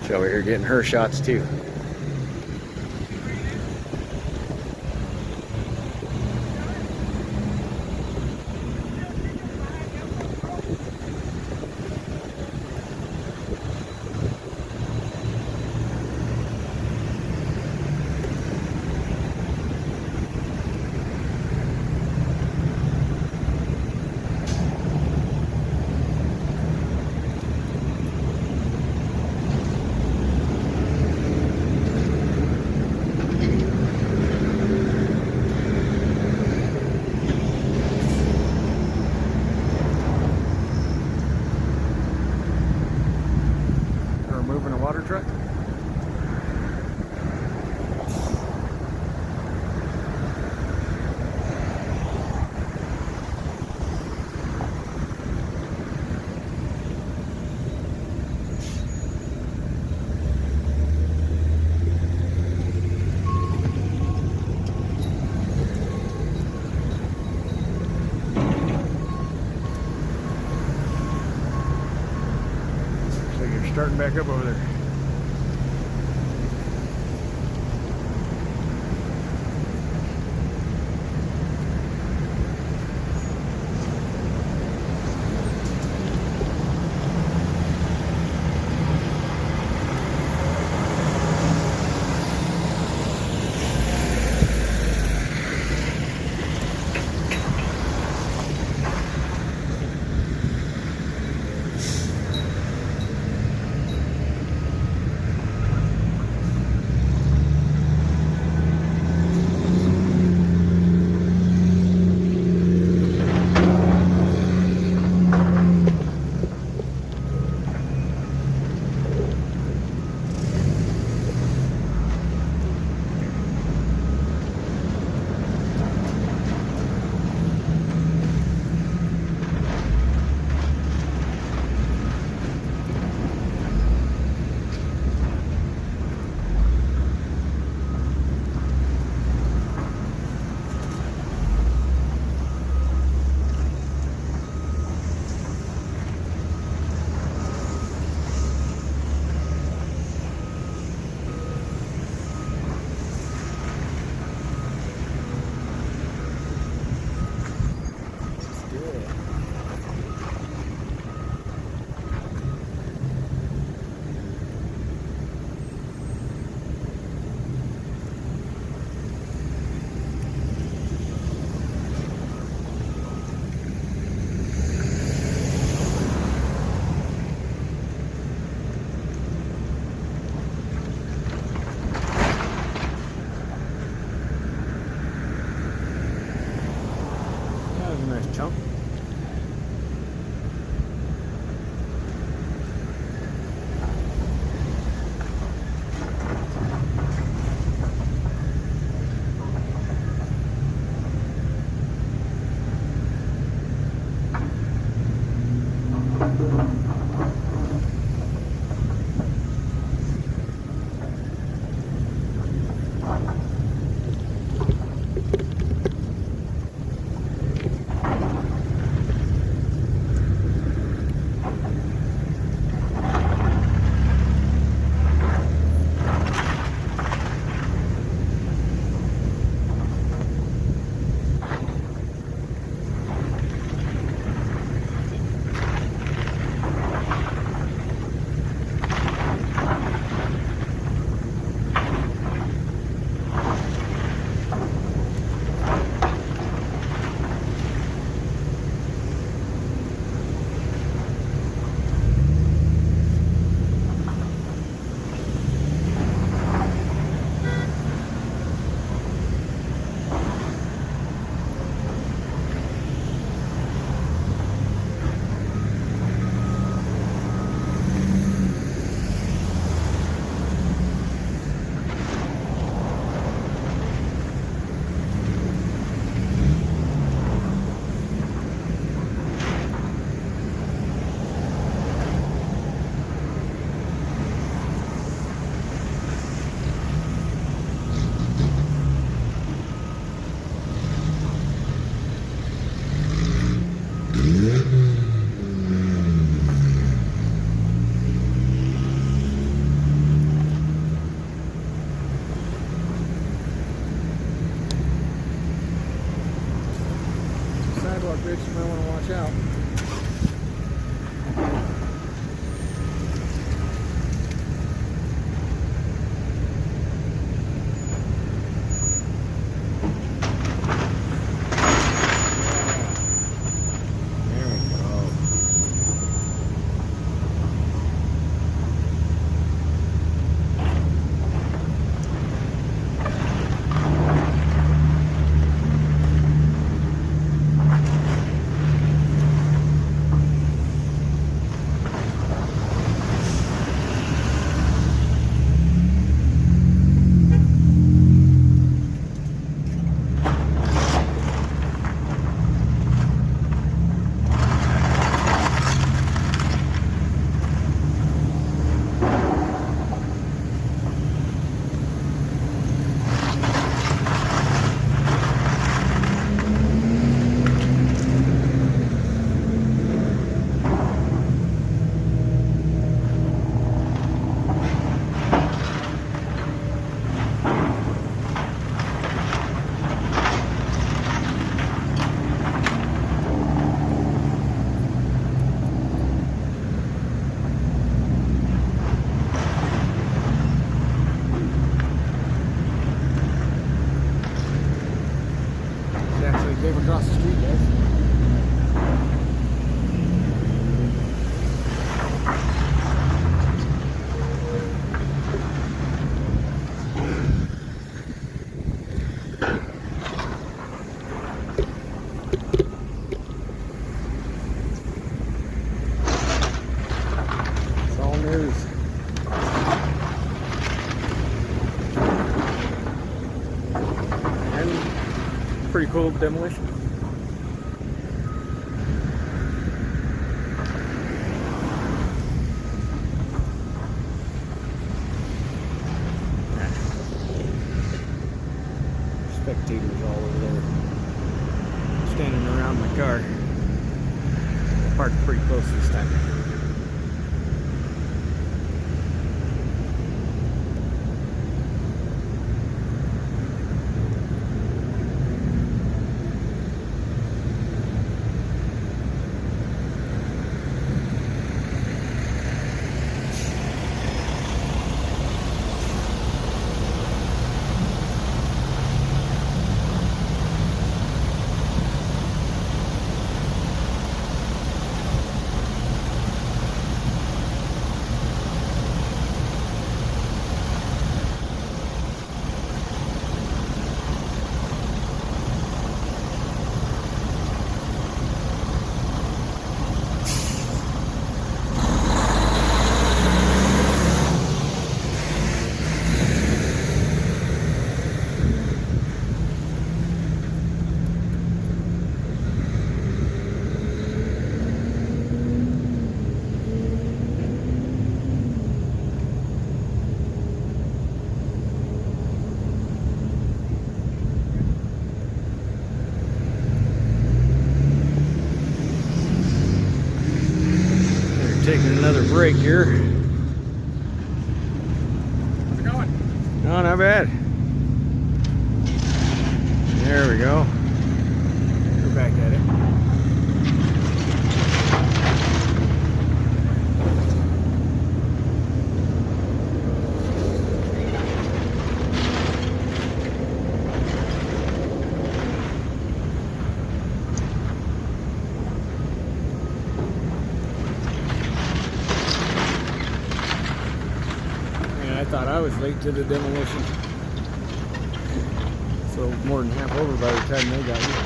She's over here getting her shots too. Moving a water truck. So you're starting back up over there. across the street, guys. It's all news. And pretty cool demolition. Spectators all over there standing around my car. I parked pretty close this time. Taking another break here. How's it going? No, not bad. There we go. We're back at it. I thought I was late to the demolition. So more than half over by the time they got here.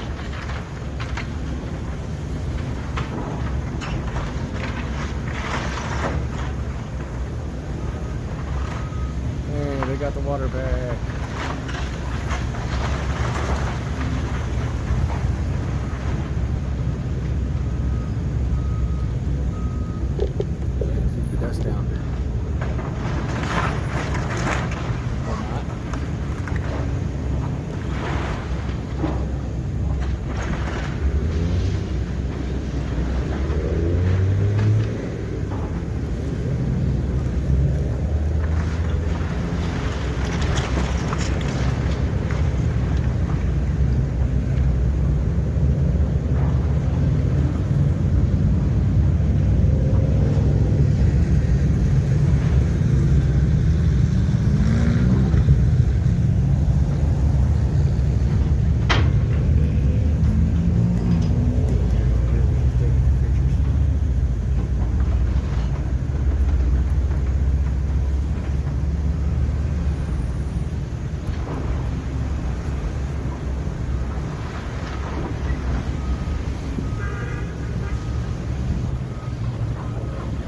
Hey, they got the water back. Keep the dust down.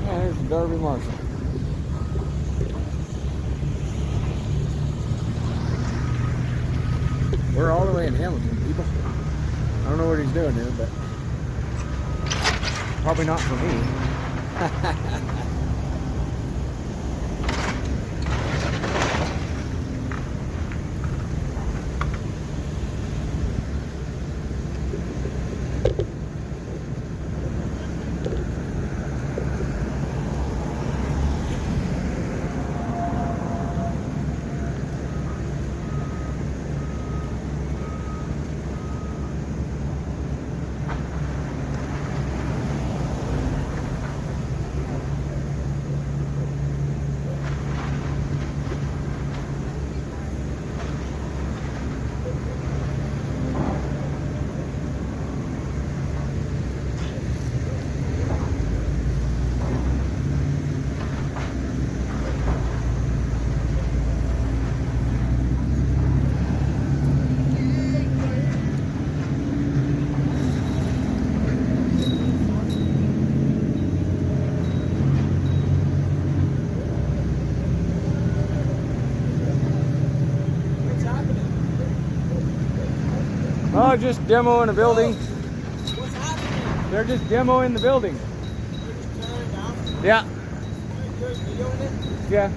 There's Darby Marshall. We're all the way in Hamilton, people. I don't know what he's doing here, but probably not for me. Oh, just demoing a building. What's happening? They're just demoing the building. They're just tearing it down. Yeah. You're videoing it? Yeah.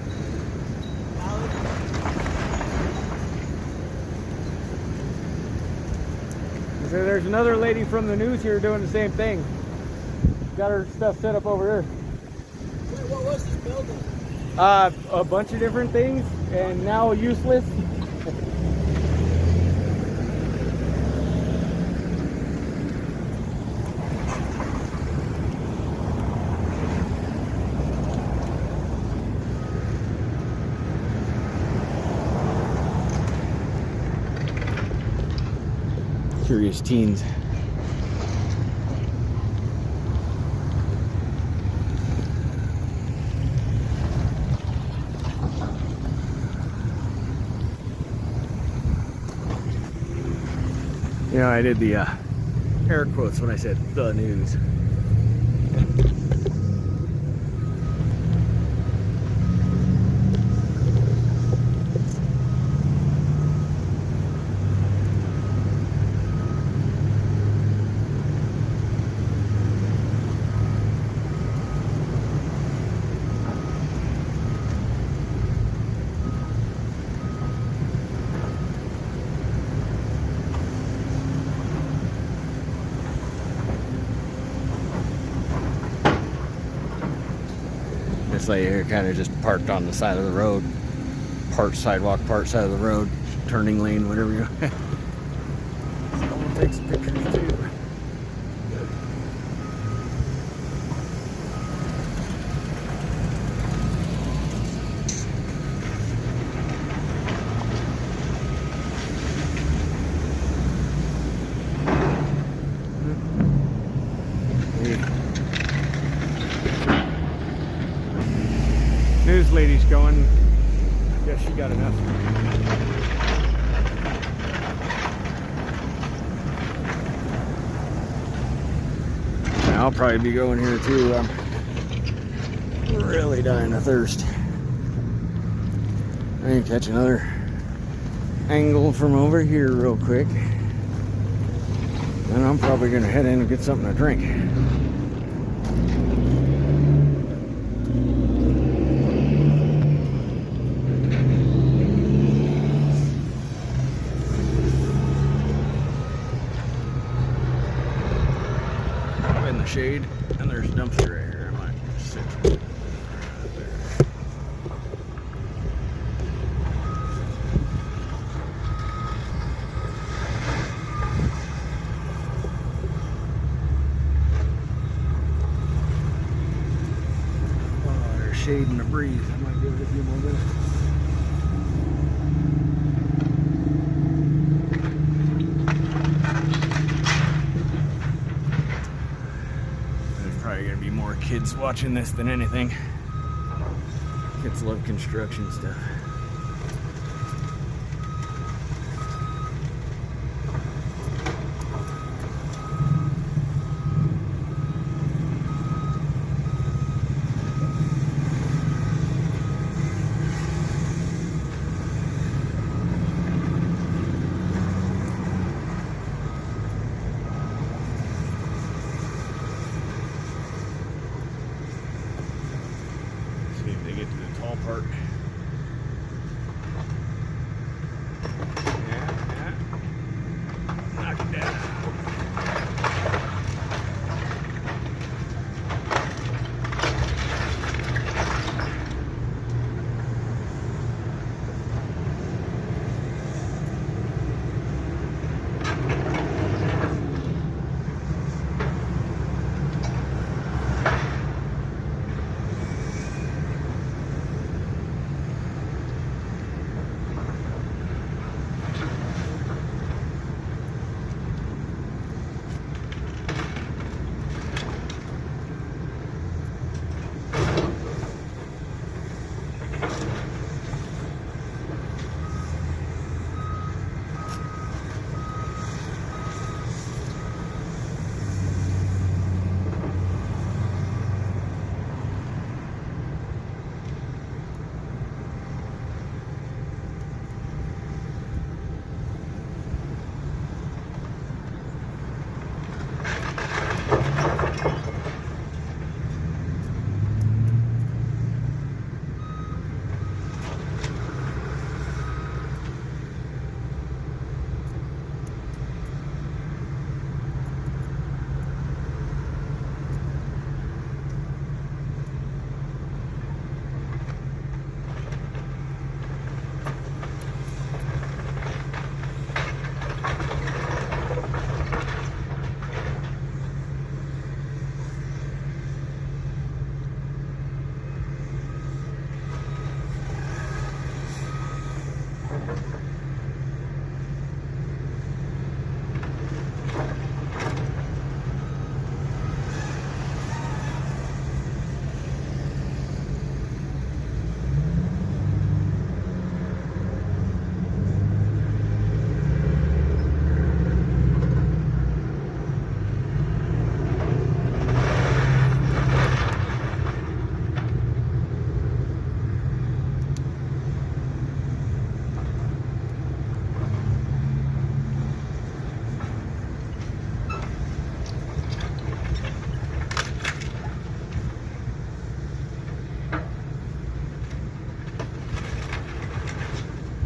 So there's another lady from the news here doing the same thing. Got her stuff set up over here. Wait, what was this building? A bunch of different things, and now useless. Curious teens. You know, I did the air quotes when I said the news. This lady here kind of just parked on the side of the road, part sidewalk, part side of the road, turning lane, whatever you. Someone takes pictures too. News lady's going. Guess she got enough. I'll probably be going here too. I'm really dying of thirst. I can catch another angle from over here real quick. Then I'm probably gonna head in and get something to drink. Shade, and there's a dumpster right here. I might just sit right there. Oh, there's shade and a breeze. I might give it a few more minutes. Probably gonna be more kids watching this than anything. Kids love construction stuff. See if they get to the tall part.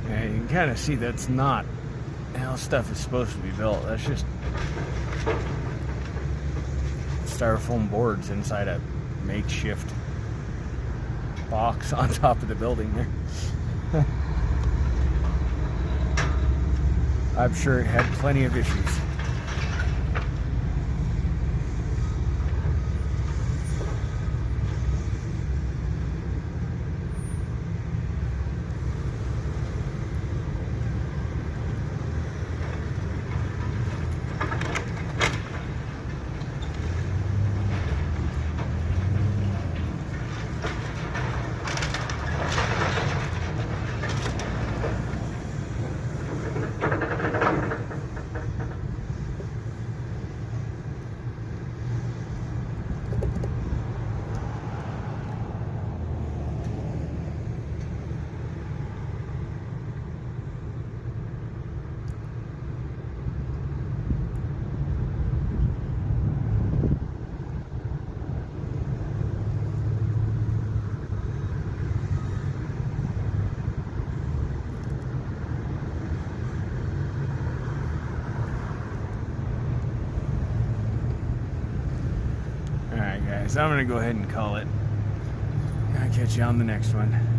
Yeah, you can kind of see that's not how stuff is supposed to be built. That's just styrofoam boards inside a makeshift box on top of the building there. I'm sure it had plenty of issues. Alright guys, I'm going to go ahead and call it. I'll catch you on the next one.